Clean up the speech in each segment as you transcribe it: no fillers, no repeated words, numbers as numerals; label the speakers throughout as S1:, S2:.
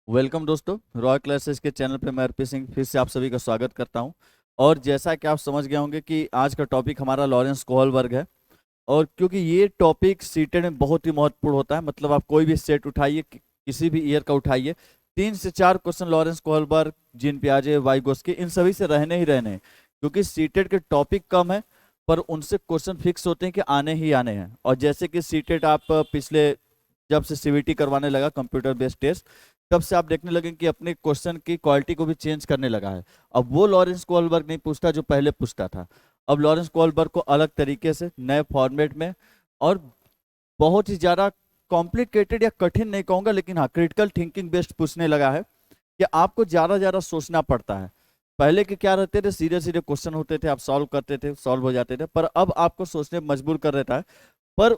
S1: Welcome दोस्तों, Roy classes के channel पे मैं आरपी सिंह फिर से आप सभी का स्वागत करता हूं। और जैसा कि आप समझ गए होंगे कि आज का टॉपिक हमारा लॉरेंस कोहलबर्ग है। और क्योंकि ये टॉपिक सीटेट में बहुत ही महत्वपूर्ण होता है, मतलब आप कोई भी सेट उठाइए, किसी भी ईयर का उठाइए, 3 से 4 क्वेश्चन लॉरेंस कोहलबर्ग, जीन पियाजे, वाइगोस्की, इन सभी से रहने ही रहने हैं। क्योंकि सीटेट के टॉपिक कम है, पर उनसे क्वेश्चन फिक्स होते हैं कि आने ही आने हैं। और जैसे कि सीटेट आप पिछले जब से सीवीटी करवाने लगा, कंप्यूटर बेस्ड टेस्ट, तब से आप देखने लगे कि अपने क्वेश्चन की क्वालिटी को भी चेंज करने लगा है। अब वो लॉरेंस कोहलबर्ग नहीं पूछता जो पहले पूछता था। अब लॉरेंस कोहलबर्ग को अलग तरीके से नए फॉर्मेट में और बहुत ही ज्यादा कॉम्प्लिकेटेड या कठिन नहीं कहूंगा, लेकिन हाँ क्रिटिकल थिंकिंग बेस्ड पूछने लगा है कि आपको ज्यादा ज्यादा सोचना पड़ता है। पहले के क्या रहते थे, सीधे सीधे क्वेश्चन होते थे, आप सॉल्व करते थे, सॉल्व हो जाते थे, पर अब आपको सोचने पर मजबूर कर देता है। पर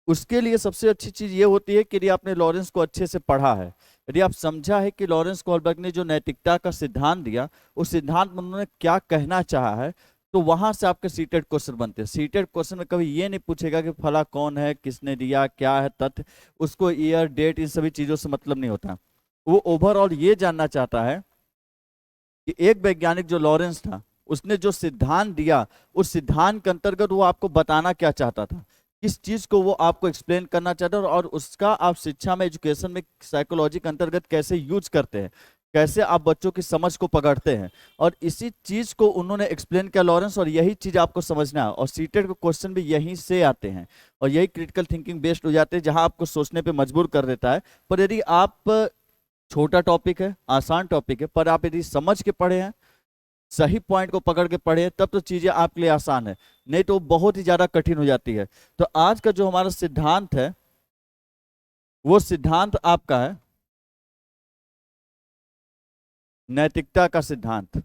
S1: उसके लिए सबसे अच्छी चीज ये होती है कि यदि आपने लॉरेंस को अच्छे से पढ़ा है, यदि आप समझा है कि लॉरेंस कोहलबर्ग ने जो नैतिकता का सिद्धांत दिया, उस सिद्धांत में उन्होंने क्या कहना चाहा है, तो वहां से आपके सीटेड क्वेश्चन बनते हैं। सीटेड क्वेश्चन में कभी ये नहीं पूछेगा कि फला कौन है, किसने दिया, क्या है तथ्य, उसको ईयर डेट इन सभी चीजों से मतलब नहीं होता। वो ओवरऑल ये जानना चाहता है कि एक वैज्ञानिक जो लॉरेंस था, उसने जो सिद्धांत दिया, उस सिद्धांत के अंतर्गत वो आपको बताना क्या चाहता था, किस चीज को वो आपको एक्सप्लेन करना चाहता है, और उसका आप शिक्षा में, एजुकेशन में, साइकोलॉजी के अंतर्गत कैसे यूज करते हैं, कैसे आप बच्चों की समझ को पकड़ते हैं। और इसी चीज को उन्होंने एक्सप्लेन किया लॉरेंस, और यही चीज आपको समझना है। और सीटेट के क्वेश्चन भी यहीं से आते हैं, और यही क्रिटिकल थिंकिंग बेस्ड हो जाते हैं, जहां आपको सोचने पे मजबूर कर देता है। पर यदि आप, छोटा टॉपिक है, आसान टॉपिक है, पर आप यदि समझ के पढ़े हैं, सही पॉइंट को पकड़ के पढ़े, तब तो चीजें आपके लिए आसान है, नहीं तो बहुत ही ज्यादा कठिन हो जाती है। तो आज का जो हमारा सिद्धांत है, वो सिद्धांत आपका है नैतिकता का सिद्धांत।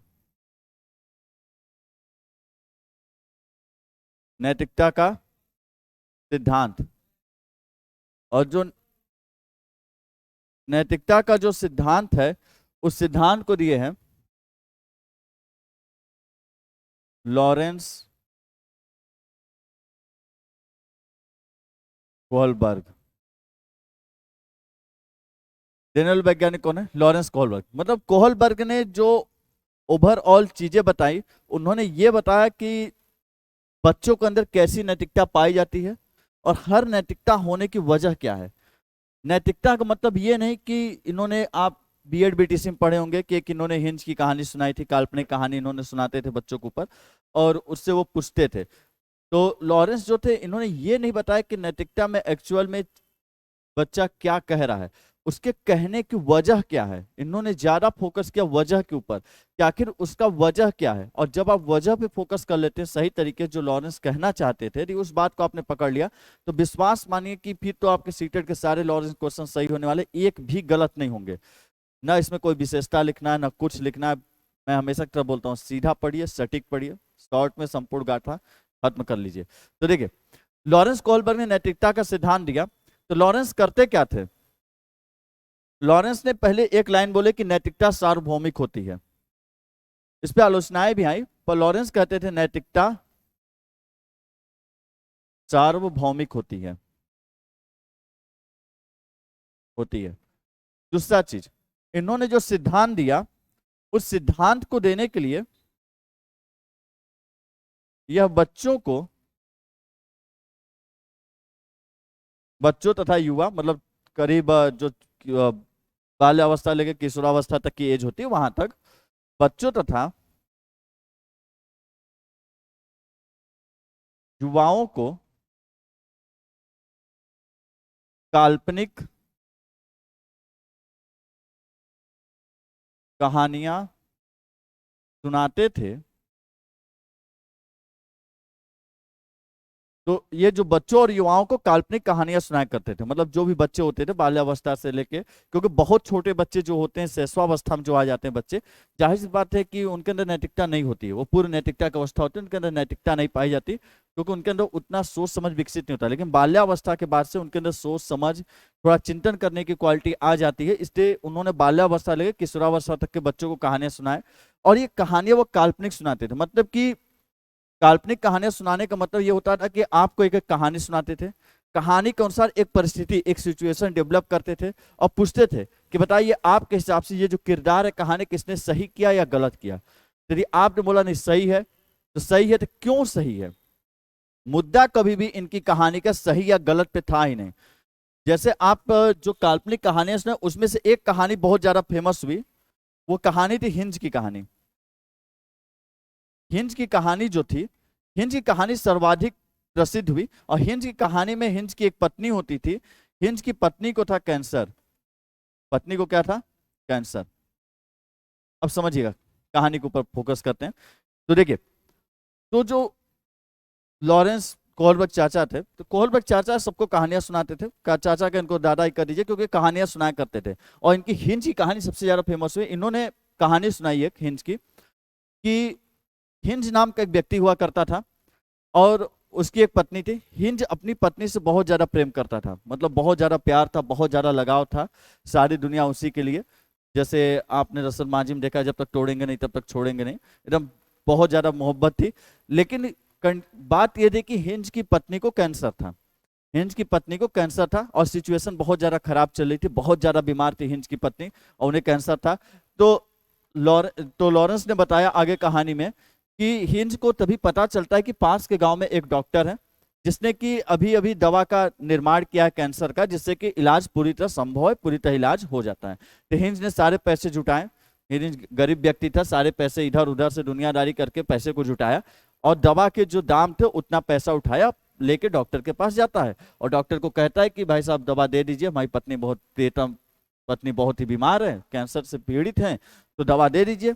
S1: नैतिकता का सिद्धांत। और जो नैतिकता का जो सिद्धांत है, उस सिद्धांत को दिए हैं लॉरेंस कोहलबर्ग। जनरल वैज्ञानिक कौन है? Lawrence Kohlberg. मतलब कोहलबर्ग ने जो ओवरऑल चीजें बताई, उन्होंने ये बताया कि बच्चों के अंदर कैसी नैतिकता पाई जाती है, और हर नैतिकता होने की वजह क्या है। नैतिकता का मतलब ये नहीं कि इन्होंने, आप बीएड बीटीसी में पढ़े होंगे कि एक इन्होंने हिंज की कहानी सुनाई थी, काल्पनिक कहानी इन्होंने सुनाते थे बच्चों के ऊपर, और उससे वो पूछते थे। तो लॉरेंस जो थे, इन्होंने ये नहीं बताया कि नैतिकता में एक्चुअल में बच्चा क्या कह रहा है, उसके कहने की वजह क्या है। इन्होंने ज्यादा फोकस किया वजह के ऊपर कि आखिर उसका वजह क्या है। और जब आप वजह पे फोकस कर लेते हैं सही तरीके, जो लॉरेंस कहना चाहते थे, यदि उस बात को आपने पकड़ लिया, तो विश्वास मानिए कि फिर तो आपके सीटेट के सारे लॉरेंस क्वेश्चन सही होने वाले, एक भी गलत नहीं होंगे। ना इसमें कोई विशेषता लिखना है, ना कुछ लिखना है। मैं हमेशा की तरह बोलता हूँ, सीधा पढ़िए, सटीक पढ़िए, शॉर्ट में संपूर्ण गाथा खत्म कर लीजिए। तो देखिए, लॉरेंस कोहलबर्ग ने नैतिकता का सिद्धांत दिया। तो लॉरेंस करते क्या थे? लॉरेंस ने पहले एक लाइन बोले कि नैतिकता सार्वभौमिक होती है। इस पे आलोचनाएं भी आई, पर लॉरेंस कहते थे नैतिकता सार्वभौमिक होती है। दूसरा चीज, इन्होंने जो सिद्धांत दिया, उस सिद्धांत को देने के लिए यह बच्चों तथा युवा, मतलब करीब जो बाल्यावस्था लेकर किशोरावस्था तक की एज होती है, वहां तक बच्चों तथा युवाओं को काल्पनिक कहानियां सुनाते थे। तो ये जो बच्चों और युवाओं को काल्पनिक कहानियां सुनाया करते थे, मतलब जो भी बच्चे होते थे बाल्यावस्था से लेके, क्योंकि बहुत छोटे बच्चे जो होते हैं, शैशवावस्था में जो आ जाते हैं बच्चे, जाहिर सी बात है कि उनके अंदर नैतिकता नहीं होती है, वो पूर्ण नैतिकता की अवस्था होती है, उनके अंदर नैतिकता नहीं पाई जाती, क्योंकि उनके अंदर उतना सोच समझ विकसित नहीं होता। लेकिन बाल्यावस्था के बाद से उनके अंदर सोच समझ, थोड़ा चिंतन करने की क्वालिटी आ जाती है, इसलिए उन्होंने बाल्यावस्था लेकर किशोरावस्था तक के बच्चों को कहानियां सुनाए। और ये कहानियां वो काल्पनिक सुनाते थे, मतलब कि काल्पनिक कहानियां सुनाने का मतलब ये होता था कि आपको एक एक कहानी सुनाते थे, कहानी के अनुसार एक परिस्थिति, एक सिचुएशन डेवलप करते थे, और पूछते थे कि बताइए आपके हिसाब से ये जो किरदार है कहानी किसने सही किया या गलत किया। यदि आपने बोला नहीं सही है, तो सही है तो क्यों सही है? मुद्दा कभी भी इनकी कहानी का सही या गलत पे था ही नहीं। जैसे आप जो काल्पनिक कहानियां सुने उसमें से एक कहानी बहुत ज्यादा फेमस हुई, वो कहानी थी हिंज की कहानी। हिंज की कहानी जो थी, हिंज की कहानी सर्वाधिक प्रसिद्ध हुई। और हिंज की कहानी में हिंज की एक पत्नी होती थी। हिंज की पत्नी को था कैंसर। पत्नी को क्या था? कैंसर। अब समझिएगा, कहानी के ऊपर फोकस करते हैं। तो देखिए, तो जो लॉरेंस कोहलबर्ग चाचा थे, तो कोहलबर्ग चाचा सबको कहानियां सुनाते थे। चाचा के इनको दादा ही कर दीजिए, क्योंकि कहानियां सुनाया करते थे। और इनकी हिंज की कहानी सबसे ज्यादा फेमस हुई। इन्होंने कहानी सुनाई एक हिंज की, कि हिंज नाम का एक व्यक्ति हुआ करता था और उसकी एक पत्नी थी। हिंज अपनी पत्नी से बहुत ज्यादा प्रेम करता था, मतलब बहुत ज्यादा प्यार था, बहुत ज्यादा लगाव था, सारी दुनिया उसी के लिए। जैसे आपने रसल मांझी में देखा, जब तक तोड़ेंगे नहीं तब तक छोड़ेंगे नहीं, एकदम बहुत ज्यादा मोहब्बत थी। लेकिन बात यह थी कि हिंज की पत्नी को कैंसर था। हिंज की पत्नी को कैंसर था और सिचुएशन बहुत ज्यादा खराब चल रही थी, बहुत ज्यादा बीमार थी हिंज की पत्नी और उन्हें कैंसर था। तो लॉरेंस ने बताया आगे कहानी में कि हिंज को तभी पता चलता है कि पास के गांव में एक डॉक्टर है जिसने कि अभी अभी दवा का निर्माण किया है कैंसर का, जिससे कि इलाज पूरी तरह संभव है, पूरी तरह इलाज हो जाता है। तो हिंज ने सारे पैसे जुटाए। हिंज गरीब व्यक्ति था, सारे पैसे इधर उधर से दुनियादारी करके पैसे को जुटाया और दवा के जो दाम थे उतना पैसा उठाया, लेके डॉक्टर के पास जाता है और डॉक्टर को कहता है कि भाई साहब दवा दे दीजिए, हमारी पत्नी बहुत प्रियतम पत्नी बहुत ही बीमार है, कैंसर से पीड़ित है, तो दवा दे दीजिए।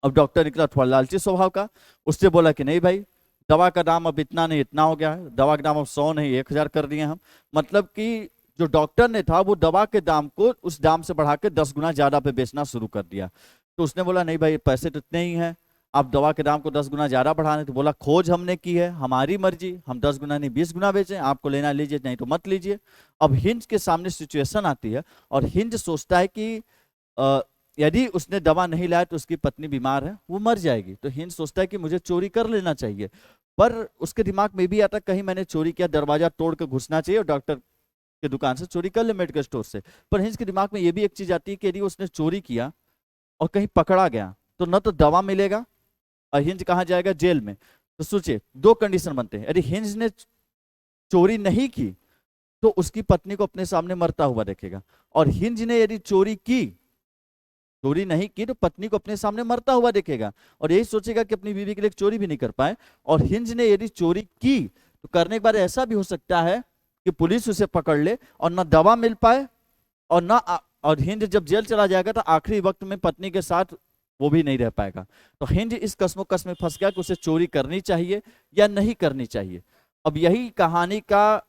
S1: अब डॉक्टर निकला थोड़ा लालची स्वभाव का, उससे बोला कि नहीं भाई, दवा का दाम अब इतना नहीं इतना हो गया है, दवा का दाम अब 100 नहीं 1000 कर दिए हम। मतलब कि जो डॉक्टर ने था वो दवा के दाम को उस दाम से बढ़ा के 10 गुना ज्यादा पे बेचना शुरू कर दिया। तो उसने बोला नहीं भाई, पैसे तो इतने ही हैं, आप दवा के दाम को 10 गुना ज्यादा बढ़ाने। तो बोला खोज हमने की है, हमारी मर्जी, हम 10 गुना नहीं 20 गुना बेचें, आपको लेना लीजिए नहीं तो मत लीजिए। अब हिंज के सामने सिचुएशन आती है और हिंज सोचता है कि यदि उसने दवा नहीं लाया तो उसकी पत्नी बीमार है, वो मर जाएगी। तो हिंज सोचता है कि मुझे चोरी कर लेना चाहिए, पर उसके दिमाग में भी आता कहीं मैंने चोरी किया, दरवाजा तोड़ कर घुसना चाहिए और डॉक्टर की दुकान से चोरी कर ले, मेडिकल स्टोर से। पर हिंज के दिमाग में ये भी एक चीज आती है कि यदि उसने चोरी किया और कहीं पकड़ा गया तो न तो दवा मिलेगा और हिंज कहाँ जाएगा? जेल में। तो सोचिए, दो कंडीशन बनते हैं। यदि हिंज ने चोरी नहीं की तो उसकी पत्नी को अपने सामने मरता हुआ देखेगा, और हिंज ने यदि चोरी नहीं की तो पत्नी को अपने सामने मरता हुआ देखेगा और यही सोचेगा कि अपनी बीवी के लिए चोरी भी नहीं कर पाए। और हिंज ने यदि चोरी की तो करने के बाद ऐसा भी हो सकता है कि पुलिस उसे पकड़ ले और ना दवा मिल पाए और ना और हिंज जब जेल चला जाएगा तो आखिरी वक्त में पत्नी के साथ वो भी नहीं रह पाएगा। तो हिंज इस कश्मोकश में फंस गया कि उसे चोरी करनी चाहिए या नहीं करनी चाहिए। अब यही कहानी का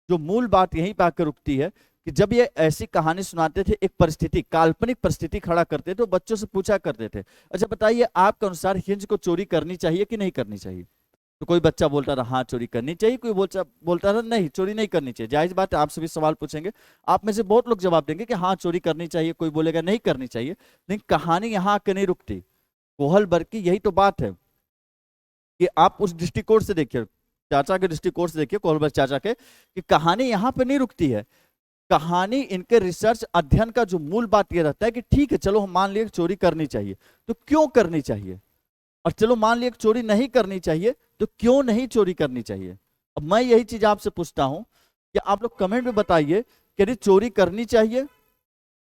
S1: जो मूल बात यहीं पे आकर रुकती है कि जब ये ऐसी कहानी सुनाते थे, एक परिस्थिति, काल्पनिक परिस्थिति खड़ा करते थे, तो बच्चों से पूछा करते थे, अच्छा बताइए आपके अनुसार हिंज को चोरी करनी चाहिए कि नहीं करनी चाहिए? तो कोई बच्चा बोलता था हाँ चोरी करनी चाहिए, कोई बोलता था नहीं चोरी नहीं करनी चाहिए। जायज बात है, आपसे भी सवाल पूछेंगे, आप में से बहुत लोग जवाब देंगे कि हाँ चोरी करनी चाहिए, कोई बोलेगा नहीं करनी चाहिए। लेकिन कहानी यहाँ आके नहीं रुकती। कोहलबर्ग की यही तो बात है कि आप उस दृष्टिकोण से देखिए, चाचा के दृष्टिकोण से देखिए, कोहलबर्ग चाचा के, कि कहानी यहाँ पे नहीं रुकती है। कहानी इनके रिसर्च अध्ययन का जो मूल बात ये रहता है कि ठीक है चलो हम मान लिए चोरी करनी चाहिए, तो क्यों करनी चाहिए? और चलो मान लिए चोरी नहीं करनी चाहिए, तो क्यों नहीं चोरी करनी चाहिए? अब मैं यही चीज आपसे पूछता हूं कि आप लोग कमेंट में बताइए कि यदि चोरी करनी चाहिए,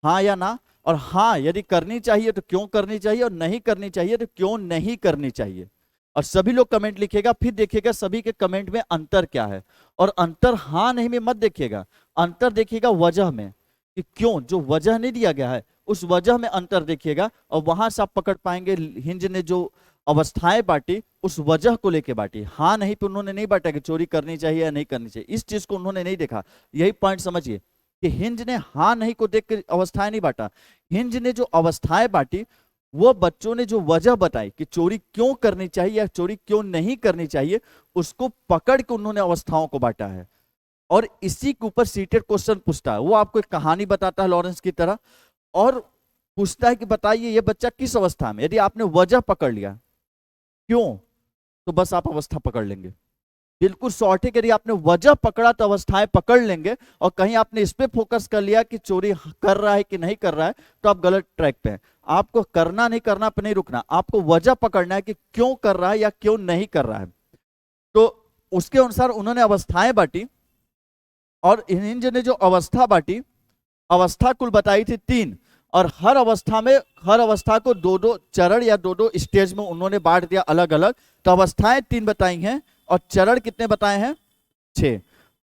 S1: हाँ या ना, और हाँ यदि करनी चाहिए तो क्यों करनी चाहिए, और नहीं करनी चाहिए तो क्यों नहीं करनी चाहिए। और सभी लोग कमेंट लिखेगा, फिर देखिएगा सभी के कमेंट में अंतर क्या है। और अंतर हाँ नहीं में मत देखिएगा, अंतर देखिएगा वजह में, कि क्यों, जो वजह नहीं दिया गया है उस वजह में अंतर देखिएगा, और वहां से आप पकड़ पाएंगे हिंज ने जो अवस्थाएं बांटी उस वजह को लेके बांटी। हाँ नहीं पे उन्होंने नहीं बांटा कि चोरी करनी चाहिए या नहीं करनी चाहिए, इस चीज को उन्होंने नहीं देखा। यही पॉइंट समझिए कि हिंज ने हाँ नहीं को देख के अवस्थाएं नहीं बांटा। हिंज ने जो अवस्थाएं बांटी वो बच्चों ने जो वजह बताई कि चोरी क्यों करनी चाहिए या चोरी क्यों नहीं करनी चाहिए, उसको पकड़ के उन्होंने अवस्थाओं को बांटा है। और इसी के ऊपर सीटेड क्वेश्चन पूछता है, वो आपको एक कहानी बताता है लॉरेंस की तरह, और पूछता है कि बताइए ये बच्चा किस अवस्था में। यदि आपने वजह पकड़ लिया क्यों, तो बस आप अवस्था पकड़ लेंगे। बिल्कुल सॉर्टिंग, यदि आपने वजह पकड़ा तो अवस्थाएं पकड़ लेंगे, और कहीं आपने इस पे फोकस कर लिया कि चोरी कर रहा है कि नहीं कर रहा है, तो आप गलत ट्रैक पे हैं। आपको करना नहीं करना पे नहीं रुकना, आपको वजह पकड़ना है कि क्यों कर रहा है या क्यों नहीं कर रहा है। तो उसके अनुसार उन्होंने अवस्थाएं बांटी, और इन ने जो अवस्था बांटी, अवस्था कुल बताई थी 3, और हर अवस्था में, हर अवस्था को 2-2 चरण या 2-2 स्टेज में उन्होंने बांट दिया अलग अलग। तो अवस्थाएं 3 बताई हैं, और चरण कितने बताए हैं? 6।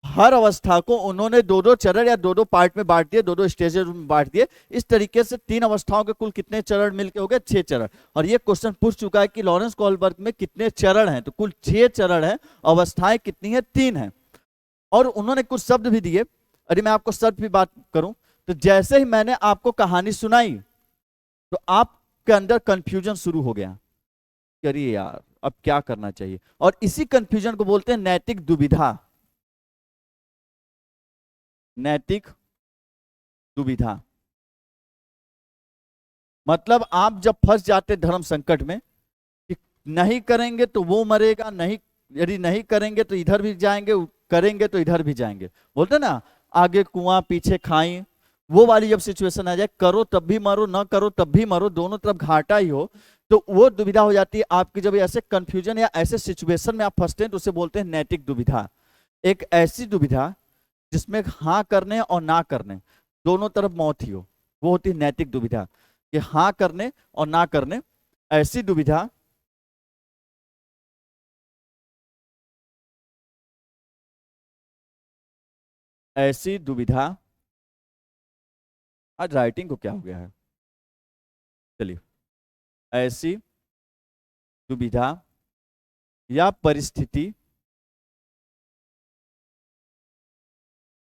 S1: हर अवस्था को उन्होंने 2-2 चरण या 2-2 पार्ट में बांट दिए, 2-2 स्टेजेस में बांट दिए। इस तरीके से 3 अवस्थाओं के कुल कितने चरण मिलके हो गए? 6 चरण। और ये क्वेश्चन पूछ चुका है कि लॉरेंस कोहलबर्ग में कितने चरण हैं, तो कुल 6 चरण हैं। अवस्थाएं कितनी है? 3 हैं। और उन्होंने कुछ शब्द भी दिए। अरे मैं आपको शब्द भी बात करूं, तो जैसे ही मैंने आपको कहानी सुनाई, तो आपके अंदर कंफ्यूजन शुरू हो गया कि अरे यार अब क्या करना चाहिए, और इसी कंफ्यूजन को बोलते हैं नैतिक दुविधा। नैतिक दुविधा मतलब आप जब फंस जाते धर्म संकट में कि नहीं करेंगे तो वो मरेगा, नहीं, यदि नहीं करेंगे तो इधर भी जाएंगे, करेंगे तो इधर भी जाएंगे। बोलते ना, आगे कुआं पीछे खाई, वो वाली जब सिचुएशन आ जाए, करो तब भी मरो, ना करो तब भी मरो, दोनों तरफ घाटा ही हो, तो वो दुविधा हो जाती है आपकी। जब ऐसे कंफ्यूजन या ऐसे सिचुएशन में आप फंसते हैं, तो उसे बोलते हैं नैतिक दुविधा। एक ऐसी दुविधा जिसमें हाँ करने और ना करने दोनों तरफ मौत ही हो, वो होती है नैतिक दुविधा। कि हाँ करने और ना करने, ऐसी दुविधा ऐसी दुविधा। आज राइटिंग को क्या हो गया है? चलिए, ऐसी दुविधा या परिस्थिति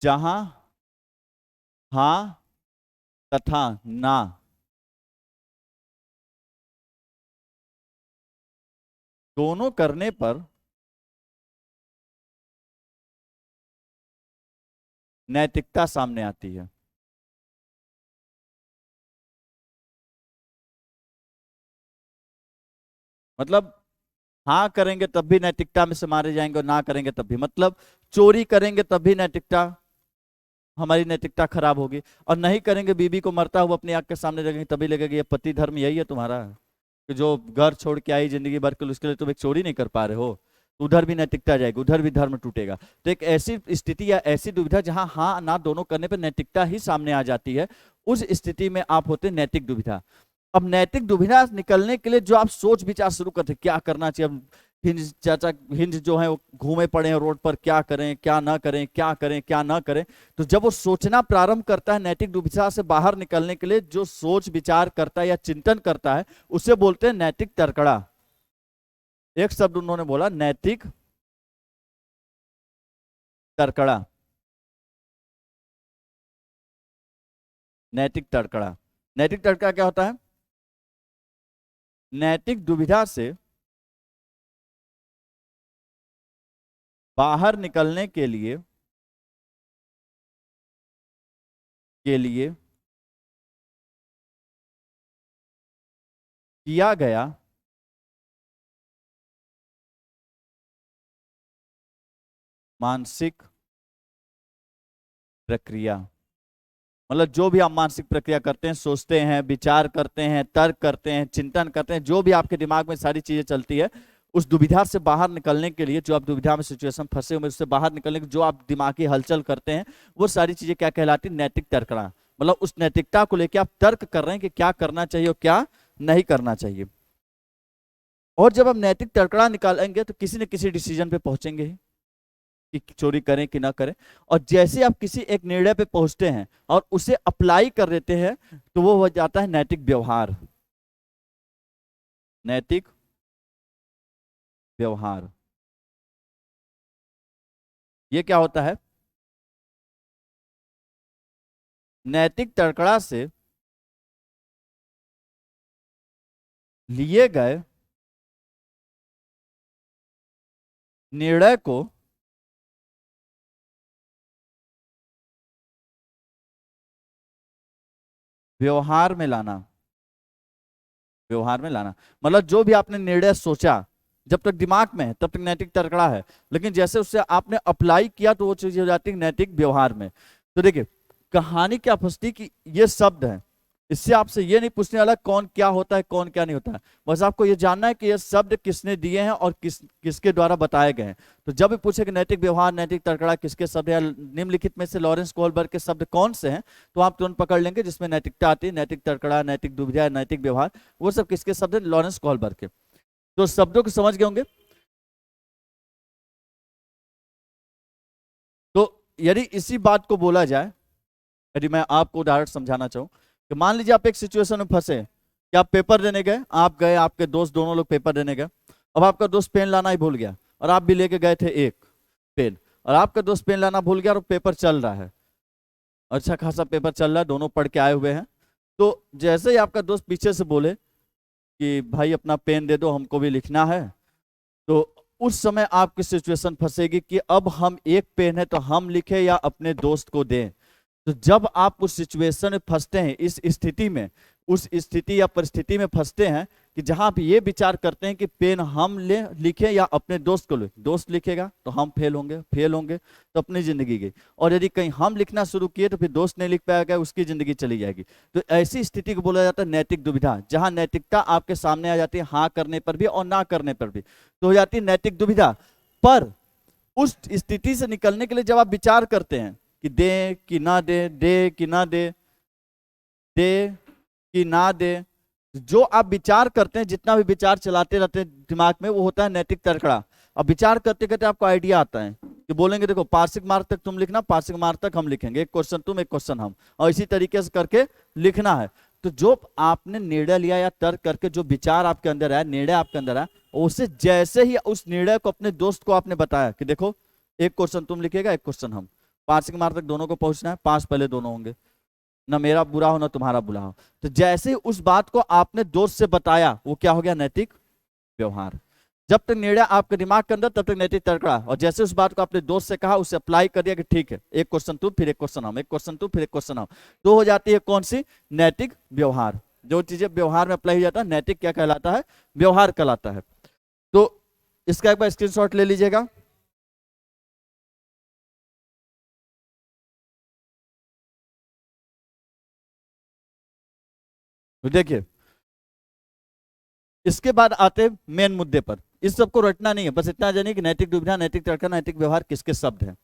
S1: जहां हाँ तथा ना दोनों करने पर नैतिकता सामने आती है। मतलब हाँ करेंगे तब भी नैतिकता में से मारे जाएंगे, और ना करेंगे तब भी, मतलब चोरी करेंगे तब भी नैतिकता, हमारी नैतिकता खराब होगी, और नहीं करेंगे, बीबी को मरता हुआ अपनी आंख के सामने लगेंगे तभी लगेगा ये पति धर्म यही है तुम्हारा, कि जो घर छोड़ के आई जिंदगी भर के लिए, उसके लिए तुम एक चोरी नहीं कर पा रहे हो, तो उधर भी नैतिकता जाएगी, उधर भी धर्म टूटेगा। तो एक ऐसी स्थिति या ऐसी दुविधा जहां हाँ ना दोनों करने पर नैतिकता ही सामने आ जाती है, उस स्थिति में आप होते नैतिक दुविधा। अब नैतिक दुविधा निकलने के लिए जो आप सोच विचार शुरू करते क्या करना चाहिए, अब हिंज चाचा, हिंज जो है वो घूमे पड़े हैं रोड पर, क्या करें क्या ना करें, क्या करें क्या ना करें। तो जब वो सोचना प्रारंभ करता है नैतिक दुविधा से बाहर निकलने के लिए, जो सोच विचार करता है या चिंतन करता है, उसे बोलते हैं नैतिक तर्कड़ा। एक शब्द उन्होंने बोला, नैतिक तर्कड़ा। नैतिक तर्कड़ा, नैतिक तर्कड़ा क्या होता है? नैतिक दुविधा से बाहर निकलने के लिए किया गया मानसिक प्रक्रिया। मतलब जो भी आप मानसिक प्रक्रिया करते हैं, सोचते हैं, विचार करते हैं, तर्क करते हैं, चिंतन करते हैं, जो भी आपके दिमाग में सारी चीजें चलती है, उस दुविधा से बाहर निकलने के लिए, जो आप दुविधा में सिचुएशन फंसे हुए उससे बाहर निकलने के जो आप दिमागी हलचल करते हैं, वो सारी चीजें क्या कहलाती है? नैतिक तर्कणा। मतलब उस नैतिकता को लेकर आप तर्क कर रहे हैं कि क्या करना चाहिए और क्या नहीं करना चाहिए। और जब हम नैतिक तर्कणा निकालेंगे तो किसी न किसी डिसीजन पे पहुंचेंगे ही, कि चोरी करें कि ना करें। और जैसे आप किसी एक निर्णय पे पहुंचते हैं और उसे अप्लाई कर देते हैं, तो वो हो जाता है नैतिक व्यवहार। नैतिक व्यवहार, ये क्या होता है? नैतिक तर्कड़ा से लिए गए निर्णय को व्यवहार में लाना। व्यवहार में लाना मतलब जो भी आपने निर्णय सोचा, जब तक दिमाग में है तब तक नैतिक तड़कड़ा है, लेकिन जैसे उससे आपने अप्लाई किया तो वो चीज हो जाती है नैतिक व्यवहार में। तो देखिए कहानी क्या फंसती कि ये शब्द है, इससे आपसे ये नहीं पूछने वाला कौन क्या होता है कौन क्या नहीं होता है, बस आपको ये जानना है कि ये शब्द किसने दिए हैं और किसके द्वारा बताए गए हैं। तो जब भी पूछे कि नैतिक व्यवहार नैतिक तड़कड़ा किसके शब्द है, निम्नलिखित में से लॉरेंस कोहलबर्ग के शब्द कौन से हैं, तो आप तुरंत पकड़ लेंगे जिसमें नैतिकता आती है, नैतिक तड़कड़ा, नैतिक दुविधा, नैतिक व्यवहार, वो सब किसके शब्द है, लॉरेंस कोहलबर्ग के। तो शब्दों को समझ गए होंगे। तो यदि इसी बात को बोला जाए, यदि मैं आपको उदाहरण समझाना चाहूं कि मान लीजिए आप एक सिचुएशन में फंसे कि आप पेपर देने गए, आप गए, आपके दोस्त दोनों लोग पेपर देने गए। अब आपका दोस्त पेन लाना ही भूल गया और आप भी लेके गए थे एक पेन, और आपका दोस्त पेन लाना भूल गया और पेपर चल रहा है, अच्छा खासा पेपर चल रहा है, दोनों पढ़ के आए हुए हैं। तो जैसे ही आपका दोस्त पीछे से बोले कि भाई अपना पेन दे दो हमको भी लिखना है, तो उस समय आपकी सिचुएशन फंसेगी कि अब हम एक पेन है तो हम लिखे या अपने दोस्त को दें। तो जब आप उस सिचुएशन में फंसते हैं, इस स्थिति में, उस स्थिति या परिस्थिति में फंसते हैं कि जहां आप ये विचार करते हैं कि पेन हम ले लिखे या अपने दोस्त को ले, दोस्त लिखेगा तो हम फेल होंगे, फेल होंगे तो अपनी जिंदगी गई, और यदि कहीं हम लिखना शुरू किए तो फिर दोस्त नहीं लिख पाएगा, उसकी जिंदगी चली जाएगी। तो ऐसी स्थिति को बोला जाता है नैतिक दुविधा, जहां नैतिकता आपके सामने आ जाती है हाँ करने पर भी और ना करने पर भी, तो हो जाती है नैतिक दुविधा। पर उस स्थिति से निकलने के लिए जब आप विचार करते हैं कि दे कि ना दे, दे कि ना दे, दे कि ना दे, जो आप विचार करते हैं, जितना भी विचार चलाते रहते हैं दिमाग में, वो होता है नैतिक तड़कड़ा। अब विचार करते करते आपको आइडिया आता है कि बोलेंगे देखो पार्षिक मार्क तक तुम लिखना, पार्षिक मार्क तक हम लिखेंगे, एक क्वेश्चन तुम एक क्वेश्चन हम, और इसी तरीके से करके लिखना है। तो जो आपने निर्णय लिया या तर्क करके जो विचार आपके अंदर आया, निर्णय आपके अंदर आया, उसे जैसे ही उस निर्णय को अपने दोस्त को आपने बताया कि देखो एक क्वेश्चन तुम लिखेगा, एक क्वेश्चन हम, पार्षिक मार्क तक दोनों को पहुंचना है, 5 पहले दोनों होंगे, ना मेरा बुरा हो ना तुम्हारा बुरा हो। तो जैसे ही उस बात को आपने दोस्त से बताया, वो क्या हो गया, नैतिक व्यवहार। जब तक निर्णय आपके दिमाग के अंदर तब तक नैतिक तड़कड़ा, और जैसे उस बात को आपने दोस्त से कहा, उसे अप्लाई कर दिया कि ठीक है एक क्वेश्चन तू फिर एक क्वेश्चन हम, एक क्वेश्चन तू फिर एक क्वेश्चन हम, तो हो जाती है कौन सी, नैतिक व्यवहार। जो चीजें व्यवहार में अप्लाई हो जाता है नैतिक क्या कहलाता है, व्यवहार कहलाता है। तो इसका एक बार स्क्रीनशॉट ले लीजिएगा। तो देखिए इसके बाद आते मेन मुद्दे पर, इस सबको रटना नहीं है, बस इतना जानिए कि नैतिक दुविधा नैतिक तड़का नैतिक व्यवहार किसके शब्द है।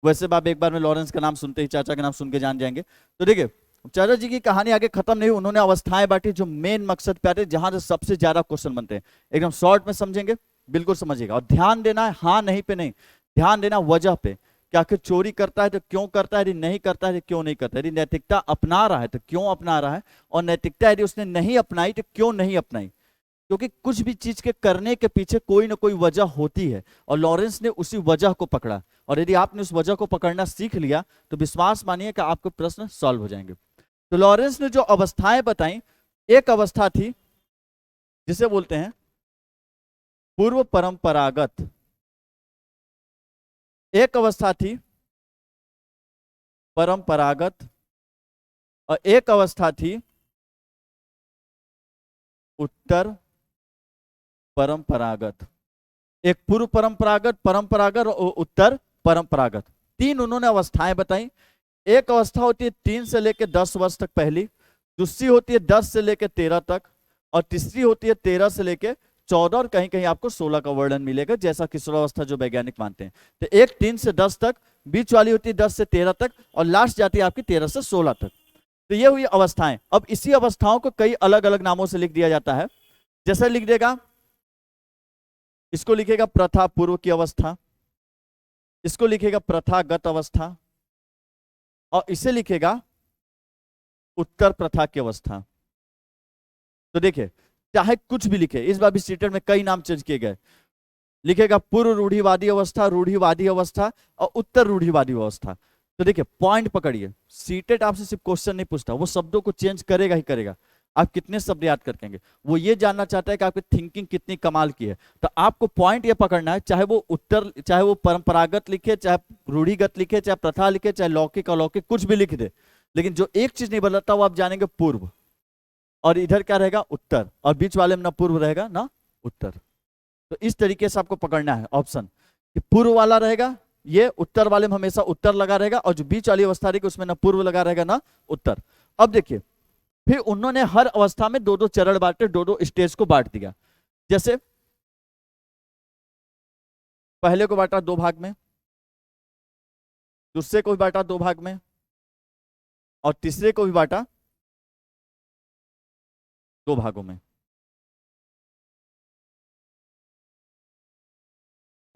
S1: वैसे आप एक बार में लॉरेंस का नाम सुनते ही चाचा का नाम सुन के जान जाएंगे। तो देखिए चाचा जी की कहानी आगे खत्म नहीं, उन्होंने अवस्थाएं बांटी जो मेन मकसद पे आते, जहां से सबसे ज्यादा क्वेश्चन बनते हैं। एकदम शॉर्ट में समझेंगे, बिल्कुल समझिएगा, और ध्यान देना है हाँ नहीं पे नहीं, ध्यान देना वजह पे कि आखिर चोरी करता है तो क्यों करता है, यदि नहीं करता है तो क्यों नहीं करता है, यदि नैतिकता अपना रहा है तो क्यों अपना रहा है, और नैतिकता यदि उसने नहीं अपनाई तो क्यों नहीं अपनाई। क्योंकि कुछ भी चीज के करने के पीछे कोई ना कोई वजह होती है, और लॉरेंस ने उसी वजह को पकड़ा, और यदि आपने उस वजह को पकड़ना सीख लिया तो विश्वास मानिए कि आपके प्रश्न सॉल्व हो जाएंगे। तो लॉरेंस ने जो अवस्थाएं बताई, एक अवस्था थी जिसे बोलते हैं पूर्व परंपरागत, एक अवस्था थी परंपरागत, और एक अवस्था थी उत्तर परंपरागत। एक पूर्व परंपरागत, परंपरागत और उत्तर परंपरागत, तीन उन्होंने अवस्थाएं बताई। एक अवस्था होती है 3 से लेकर 10 वर्ष तक पहली, दूसरी होती है 10 से लेकर 13 तक, और तीसरी होती है 13 से लेकर 14, और कहीं कहीं आपको 16 का वर्णन मिलेगा, जैसा किशोरावस्था जो वैज्ञानिक मानते हैं। तो एक 3 से 10 तक, बीच वाली होती है 10 से 13 तक, और लास्ट जाती है आपकी 13 से 16 तक। तो ये हुई अवस्थाएं। अब इसी अवस्थाओं को कई अलग अलग नामों से लिख दिया जाता है। जैसे लिख देगा, इसको लिखेगा प्रथा पूर्व की अवस्था, इसको लिखेगा प्रथागत अवस्था, और इसे लिखेगा उत्तर प्रथा की अवस्था। तो देखिए चाहे कुछ भी लिखे, इस बार भी सीटेट में कई नाम चेंज किए गए, लिखेगा पूर्व रूढ़िवादी अवस्था, रूढ़िवादी अवस्था और उत्तर रूढ़िवादी अवस्था। तो देखिए पॉइंट पकड़िए, सीटेट आपसे सिर्फ क्वेश्चन नहीं पूछता, वो शब्दों को चेंज करेगा ही करेगा। आप कितने शब्द याद कर पाएंगे, वो ये जानना चाहता है कि आपकी थिंकिंग कितनी कमाल की है। तो आपको पॉइंट ये पकड़ना है, चाहे वो उत्तर, चाहे वो परंपरागत लिखे, चाहे रूढ़िगत लिखे, चाहे प्रथा लिखे, चाहे लौकिक अलौकिक कुछ भी लिख दे, लेकिन जो एक चीज नहीं बदलता वो आप जानेंगे पूर्व, और इधर क्या रहेगा उत्तर, और बीच वाले में ना पूर्व रहेगा ना उत्तर। तो इस तरीके से आपको पकड़ना है ऑप्शन कि पूर्व वाला रहेगा, ये उत्तर वाले में हमेशा उत्तर लगा रहेगा, और जो बीच वाली अवस्था रहेगी उसमें ना पूर्व लगा रहेगा ना उत्तर। अब देखिए, फिर उन्होंने हर अवस्था में दो दो चरण बांटे, दो दो स्टेज को बांट दिया। जैसे पहले को बांटा 2 भाग में, दूसरे को भी बांटा 2 भाग में, और तीसरे को भी बांटा 2 भागों में।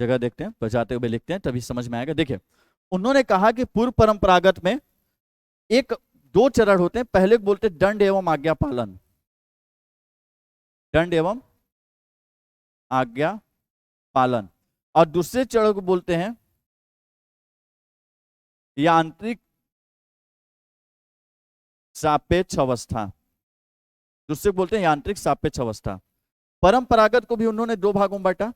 S1: जगह देखते हैं, बजाते हुए लिखते हैं तभी समझ में आएगा। देखिए, उन्होंने कहा कि पूर्व परंपरागत में एक 2 चरण होते हैं। पहले को बोलते हैं दंड एवं आज्ञा पालन, दंड एवं आज्ञा पालन, और दूसरे चरण को बोलते हैं यांत्रिक सापेक्ष अवस्था, दूसरे को बोलते हैं यांत्रिक सापेक्ष अवस्था। परंपरागत को भी उन्होंने 2 भागों में बांटा।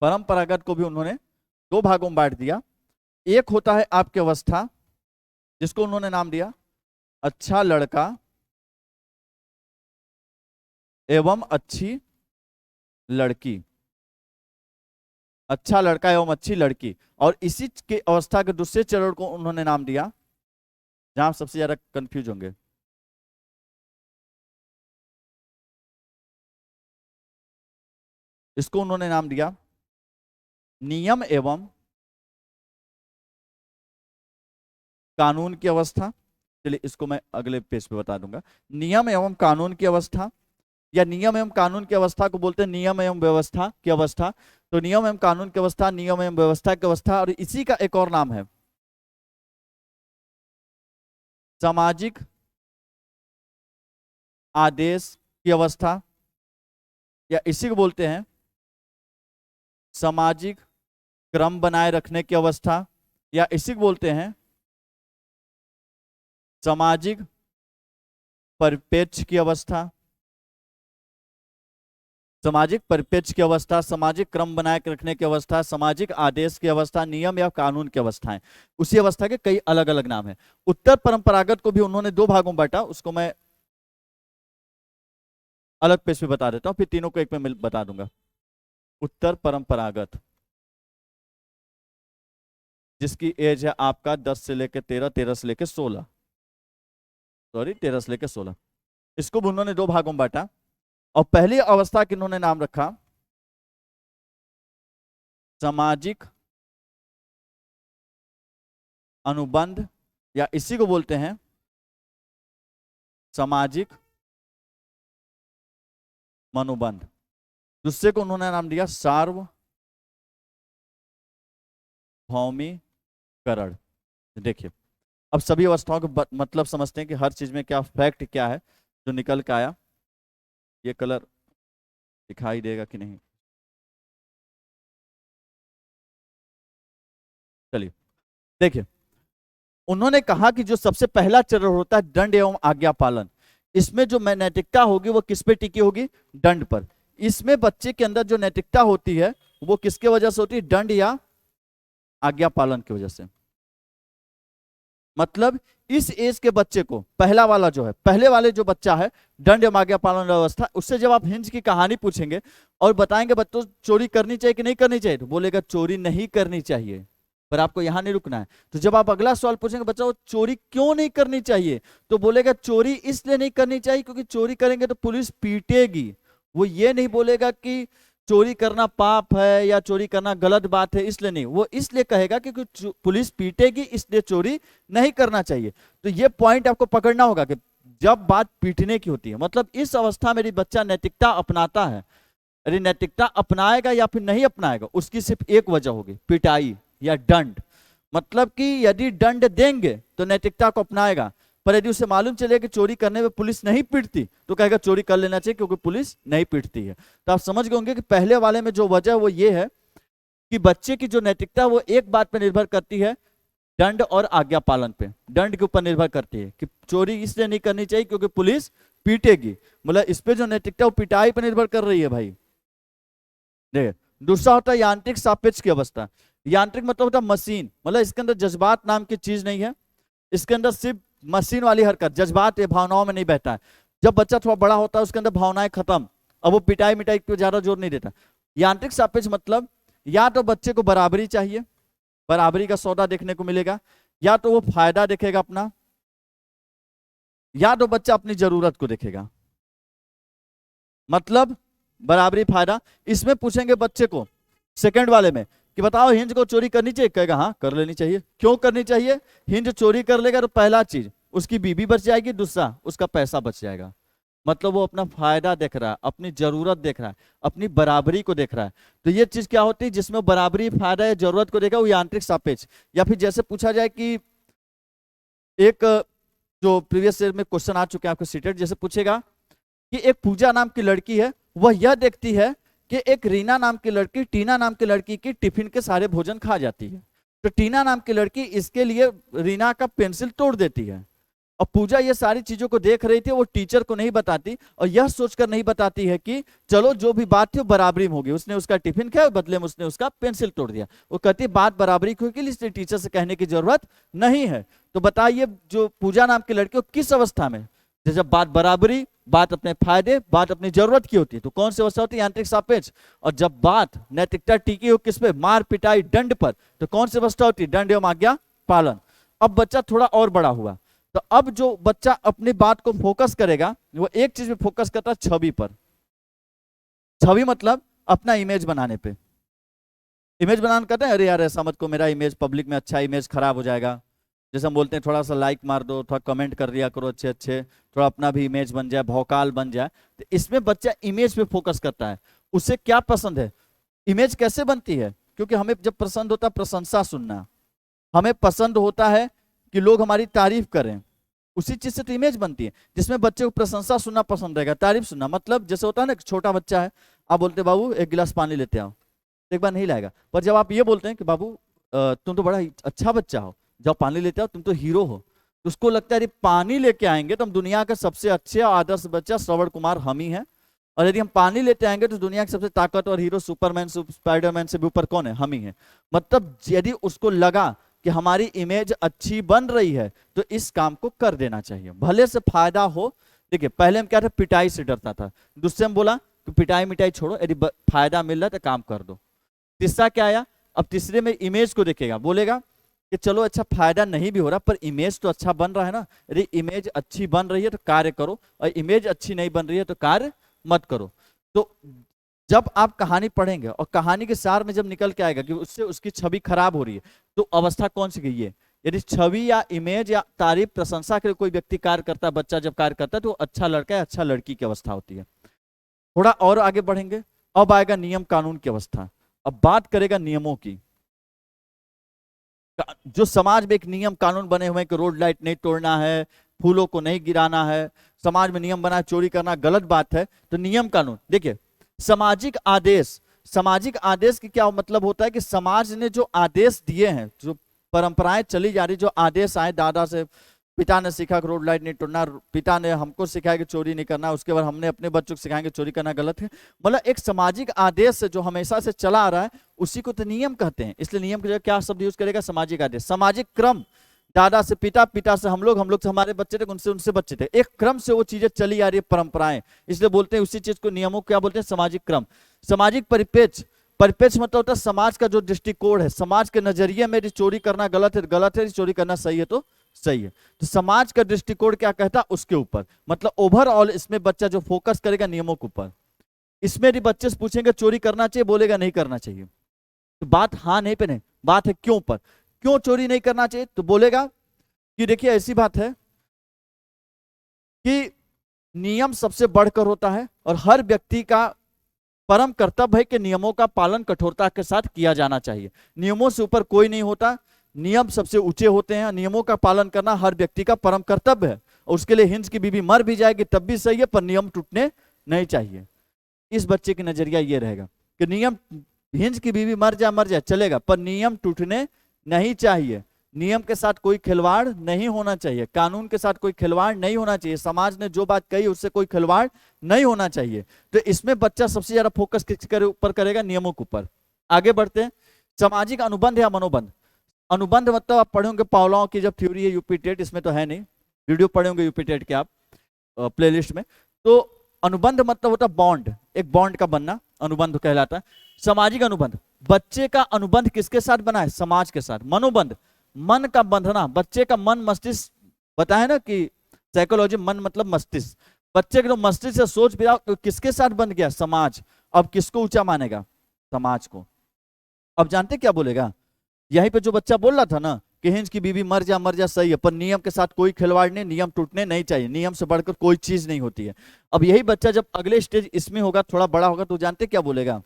S1: परंपरागत को भी उन्होंने 2 भागों में बांट दिया। एक होता है आपकी अवस्था, जिसको उन्होंने नाम दिया अच्छा लड़का एवं अच्छी लड़की, अच्छा लड़का एवं अच्छी लड़की। और इसी के अवस्था के दूसरे चरण को उन्होंने नाम दिया, जहां आप सबसे ज्यादा कंफ्यूज होंगे, इसको उन्होंने नाम दिया नियम एवं कानून की अवस्था। चलिए इसको मैं अगले पेज पे बता दूंगा। नियम एवं कानून की अवस्था, या नियम एवं कानून की अवस्था को बोलते हैं नियम एवं व्यवस्था की अवस्था। तो नियम एवं कानून की अवस्था, नियम एवं व्यवस्था की अवस्था, और इसी का एक और नाम है सामाजिक आदेश की अवस्था, या इसी को बोलते हैं सामाजिक क्रम बनाए रखने की अवस्था, या इसी को बोलते हैं सामाजिक परिप्रेक्ष्य की अवस्था। सामाजिक परिप्रेक्ष्य की अवस्था, सामाजिक क्रम बनाए रखने की अवस्था, सामाजिक आदेश की अवस्था, नियम या कानून की अवस्थाएं। उसी अवस्था के कई अलग अलग नाम है। उत्तर परंपरागत को भी उन्होंने 2 भागों में बांटा, उसको मैं अलग पेज पे बता देता हूं, फिर तीनों को एक में बता दूंगा। उत्तर परंपरागत, जिसकी एज है आपका 10 से लेकर 13, 13 से लेकर 16, सॉरी 13 से लेकर 16, इसको भी उन्होंने 2 भागों में बांटा। और पहली अवस्था के इन्होंने नाम रखा सामाजिक अनुबंध, या इसी को बोलते हैं सामाजिक मनोबंध। दूसरे को उन्होंने नाम दिया सार्वभौमिकरण। देखिए, अब सभी अवस्थाओं के मतलब समझते हैं कि हर चीज में क्या फैक्ट क्या है जो निकल के आया। ये कलर दिखाई देगा कि नहीं, चलिए देखिए, उन्होंने कहा कि जो सबसे पहला चरण होता है दंड एवं आज्ञा पालन, इसमें जो नैतिकता होगी वो किस पे टिकी होगी? दंड पर। इसमें बच्चे के अंदर जो नैतिकता होती है वो किसके वजह से होती है? दंड या आज्ञा पालन की वजह से। मतलब इस एज के बच्चे को, पहला वाला जो है, पहले वाले जो बच्चा है दंड एवं आज्ञा पालन व्यवस्था, उससे जब आप हिंज की कहानी पूछेंगे और बताएंगे बच्चों चोरी करनी चाहिए कि नहीं करनी चाहिए, तो बोलेगा चोरी नहीं करनी चाहिए। पर आपको यहां नहीं रुकना है। तो जब आप अगला सवाल पूछेंगे बच्चा वो चोरी क्यों नहीं करनी चाहिए, तो बोलेगा चोरी इसलिए नहीं करनी चाहिए क्योंकि चोरी करेंगे तो पुलिस पीटेगी। वो ये नहीं बोलेगा कि चोरी करना पाप है या चोरी करना गलत बात है इसलिए नहीं, वो इसलिए कहेगा क्योंकि पुलिस पीटेगी इसलिए चोरी नहीं करना चाहिए। तो ये पॉइंट आपको पकड़ना होगा कि जब बात पीटने की होती है, मतलब इस अवस्था में बच्चा नैतिकता अपनाता है, अरे नैतिकता अपनाएगा या फिर नहीं अपनाएगा उसकी सिर्फ एक वजह होगी, पिटाई या दंड। मतलब कि यदि दंड देंगे तो नैतिकता को अपनाएगा, पर यदि उसे मालूम चले कि चोरी करने में पुलिस नहीं पीटती तो कहेगा चोरी कर लेना चाहिए क्योंकि पुलिस नहीं पीटती है। तो आप समझ गए होंगे कि पहले वाले में जो वजह वो ये है कि बच्चे की जो नैतिकता वो एक बात पर निर्भर करती है, दंड और आज्ञा पालन पे, दंड के ऊपर निर्भर करती है कि चोरी इसलिए नहीं करनी चाहिए क्योंकि पुलिस पीटेगी। मतलब इस पे जो नैतिकता वो पिटाई पर निर्भर कर रही है भाई। देखिए, दूसरा होता है यांत्रिक सापेक्ष की अवस्था। यांत्रिक मतलब होता है मशीन, मतलब इसके अंदर जज्बात नाम की चीज नहीं है। इसके अंदर सिर्फ मशीन वाली हरकत, जज्बात या भावनाओं में नहीं बहता है। जब बच्चा थोड़ा बड़ा होता है उसके अंदर भावनाएं खत्म, अब वो पिटाई मिटाई पे ज्यादा जोर नहीं देता। यांत्रिक सापेक्ष मतलब या तो बच्चे को बराबरी चाहिए, बराबरी का सौदा देखने को मिलेगा, या तो वो फायदा देखेगा अपना, या तो बच्चा अपनी जरूरत को देखेगा। मतलब बराबरी फायदा। इसमें पूछेंगे बच्चे को सेकंड वाले में कि बताओ हिंज को चोरी करनी चाहिए, कहेगा हाँ कर लेनी चाहिए। क्यों करनी चाहिए? हिंज चोरी कर लेगा तो पहला चीज उसकी बीवी बच जाएगी, दूसरा उसका पैसा बच जाएगा। मतलब वो अपना फायदा देख रहा है, अपनी जरूरत देख रहा है, अपनी बराबरी को देख रहा है। तो ये चीज क्या होती है जिसमें बराबरी फायदा या जरूरत को देखा, वो यांत्रिक सापेक्ष। या फिर जैसे पूछा जाए कि एक जो प्रीवियस ईयर में क्वेश्चन आ चुके हैं आपके सीटेट, जैसे पूछेगा कि एक पूजा नाम की लड़की है, वह यह देखती है कि एक रीना नाम की लड़की टीना नाम की लड़की की टिफिन के सारे भोजन खा जाती है। तो टीना नाम की लड़की इसके लिए रीना का पेंसिल तोड़ देती है। और पूजा ये सारी चीजों को देख रही थी, वो टीचर को नहीं बताती और यह सोचकर नहीं बताती है कि चलो जो भी बात थी वो बराबरी में होगी। उसने उसका टिफिन खाया, बदले में उसने उसका पेंसिल तोड़ दिया। वो कहती बात बराबरी की होगी, इसलिए टीचर से कहने की जरूरत नहीं है। तो बताइए जो पूजा नाम की लड़की किस अवस्था में, जब बात बराबरी, बात अपने फायदे, बात अपनी जरूरत की होती है, तो कौन सी अवस्था होती है? यांत्रिक सापेक्ष। और जब बात नैतिकता टिकी हो किस पे? मार पिटाई दंड पर, तो कौन सी अवस्था होती है? दंड एवं आज्ञा पालन। अब बच्चा थोड़ा और बड़ा हुआ, तो अब जो बच्चा अपनी बात को फोकस करेगा वो एक चीज पे फोकस करता है, छवि पर। छवि मतलब अपना इमेज बनाने पे। इमेज बनाना कहते हैं अरे यार ऐसा मत को, मेरा इमेज पब्लिक में अच्छा इमेज खराब हो जाएगा। जैसे हम बोलते हैं थोड़ा सा लाइक मार दो, थोड़ा कमेंट कर दिया करो अच्छे अच्छे, थोड़ा अपना भी इमेज बन जाए, भौकाल बन जाए। तो इसमें बच्चा इमेज पे फोकस करता है। उसे क्या पसंद है? इमेज कैसे बनती है? क्योंकि हमें जब पसंद होता है प्रशंसा सुनना, हमें पसंद होता है कि लोग हमारी तारीफ करें, उसी चीज से तो इमेज बनती है। जिसमें बच्चे को प्रशंसा सुनना पसंद रहेगा, तारीफ सुनना। मतलब जैसे होता है ना, छोटा बच्चा है, आप बोलते बाबू एक गिलास पानी लेते आओ, एक बार नहीं लाएगा। पर जब आप ये बोलते हैं कि बाबू तुम तो बड़ा अच्छा बच्चा हो, जब पानी लेते आओ, तुम तो हीरो हो, तो उसको लगता है पानी लेके आएंगे तो हम दुनिया का सबसे अच्छे और आदर्श बच्चा श्रवण कुमार हम ही है। और यदि हम पानी लेते आएंगे तो दुनिया के सबसे ताकतवर हीरो सुपरमैन स्पाइडरमैन से भी ऊपर कौन है? हम ही है। मतलब यदि उसको लगा कि हमारी इमेज अच्छी बन रही है तो इस काम को कर देना चाहिए, भले से फायदा हो। देखिए पहले हम क्या था, पिटाई से डरता था, दूसरे हम बोला कि पिटाई मिटाई छोड़ो, यदि फायदा मिल रहा है तो काम कर दो। तीसरा क्या आया? अब तीसरे में इमेज को देखेगा, बोलेगा कि चलो अच्छा फायदा नहीं भी हो रहा पर इमेज तो अच्छा बन रहा है ना, यदि इमेज अच्छी बन रही है तो कार्य करो, और इमेज अच्छी नहीं बन रही है तो कार्य मत करो। तो जब आप कहानी पढ़ेंगे और कहानी के सार में जब निकल के आएगा कि उससे उसकी छवि खराब हो रही है, तो अवस्था कौन सी गई है? यदि छवि या इमेज या तारीफ प्रशंसा के लिए कोई व्यक्ति कार्य करता है, बच्चा जब कार्य करता है, तो अच्छा लड़का या अच्छा लड़की की अवस्था होती है। थोड़ा और आगे बढ़ेंगे, अब आएगा नियम कानून की अवस्था। अब बात करेगा नियमों की। जो समाज में एक नियम कानून बने हुए हैं कि रोड लाइट नहीं तोड़ना है, फूलों को नहीं गिराना है, समाज में नियम बना चोरी करना गलत बात है, तो नियम कानून। देखिए सामाजिक आदेश, सामाजिक आदेश की क्या मतलब होता है कि समाज ने जो आदेश दिए हैं, जो परंपराएं चली जा रही, जो आदेश आए दादा से, पिता ने सीखा कि रोड लाइट नहीं तोड़ना, पिता ने हमको सिखाया कि चोरी नहीं करना, उसके बाद हमने अपने बच्चों को सिखाएंगे चोरी करना गलत है। मतलब एक सामाजिक आदेश से जो हमेशा से चला आ रहा है उसी को तो नियम कहते हैं। इसलिए नियम की जगह क्या शब्द यूज करेगा? सामाजिक आदेश। सामाजिक क्रम, दादा से पिता, पिता से हम लोग से हमारे बच्चे थे, उनसे उनसे बच्चे थे, एक क्रम से वो चीजें चली आ रही है, परंपराएं, इसलिए बोलते हैं उसी चीज को नियमों क्या बोलते हैं? सामाजिक क्रम। सामाजिक परिपेक्ष, परिपेक्ष मतलब होता है समाज का जो दृष्टिकोण है, समाज के नजरिए में चोरी करना गलत है, गलत है, चोरी करना सही है तो सही है। तो समाज का दृष्टिकोण क्या कहता है उसके ऊपर, मतलब ओवरऑल इसमें बच्चा जो फोकस करेगा नियमों के ऊपर। इसमें यदि बच्चे से पूछेंगे चोरी करना चाहिए, बोलेगा नहीं करना चाहिए, तो बात हाँ नहीं पे नहीं, बात है क्यों पर। क्यों चोरी नहीं करना चाहिए? तो बोलेगा कि देखिए ऐसी बात है कि नियम सबसे बढ़कर होता है और हर व्यक्ति का परम कर्तव्य है कि नियमों का पालन कठोरता के साथ किया जाना चाहिए। नियमों से ऊपर कोई नहीं होता, नियम सबसे ऊंचे होते हैं, नियमों का पालन करना हर व्यक्ति का परम कर्तव्य है। और उसके लिए हिंस की बीवी मर भी जाएगी तब भी सही है, पर नियम टूटने नहीं चाहिए। इस बच्चे की नजरिया ये रहेगा कि नियम, हिंस की बीवी मर जाए चलेगा, पर नियम टूटने नहीं चाहिए, नियम के साथ कोई खिलवाड़ नहीं होना चाहिए, कानून के साथ कोई खिलवाड़ नहीं होना चाहिए, समाज ने जो बात कही उससे कोई खिलवाड़ नहीं होना चाहिए। तो इसमें बच्चा सबसे ज्यादा फोकस किसके ऊपर करेगा? नियमों के ऊपर। आगे बढ़ते हैं, सामाजिक अनुबंध या मनोबंध। अनुबंध मतलब आप पढ़े होंगे पावलोव की जब थ्योरी है यूपी टेट, इसमें तो है नहीं, वीडियो पढ़े होंगे यूपी टेट के आप प्लेलिस्ट में। तो अनुबंध मतलब होता है बॉन्ड, एक बॉन्ड का बनना अनुबंध कहलाता है। सामाजिक अनुबंध, बच्चे का अनुबंध किसके साथ बना है? समाज के साथ। मनोबंध, मन का बंधना, बच्चे का मन मस्तिष्क, बताया ना कि साइकोलॉजी मन मतलब मस्तिष्क, बच्चे के जो मस्तिष्क से सोच भी तो किसके साथ बन गया? समाज। अब किसको ऊंचा मानेगा? समाज को। अब जानते क्या बोलेगा? यहीं पे जो बच्चा बोल रहा था ना कि हिंज की बीवी मर जा सही है, पर नियम के साथ कोई खिलवाड़ नहीं, नियम टूटने नहीं चाहिए, नियम से बढ़कर कोई चीज नहीं होती है। अब यही बच्चा जब अगले स्टेज इसमें होगा, थोड़ा बड़ा होगा, तो जानते क्या बोलेगा?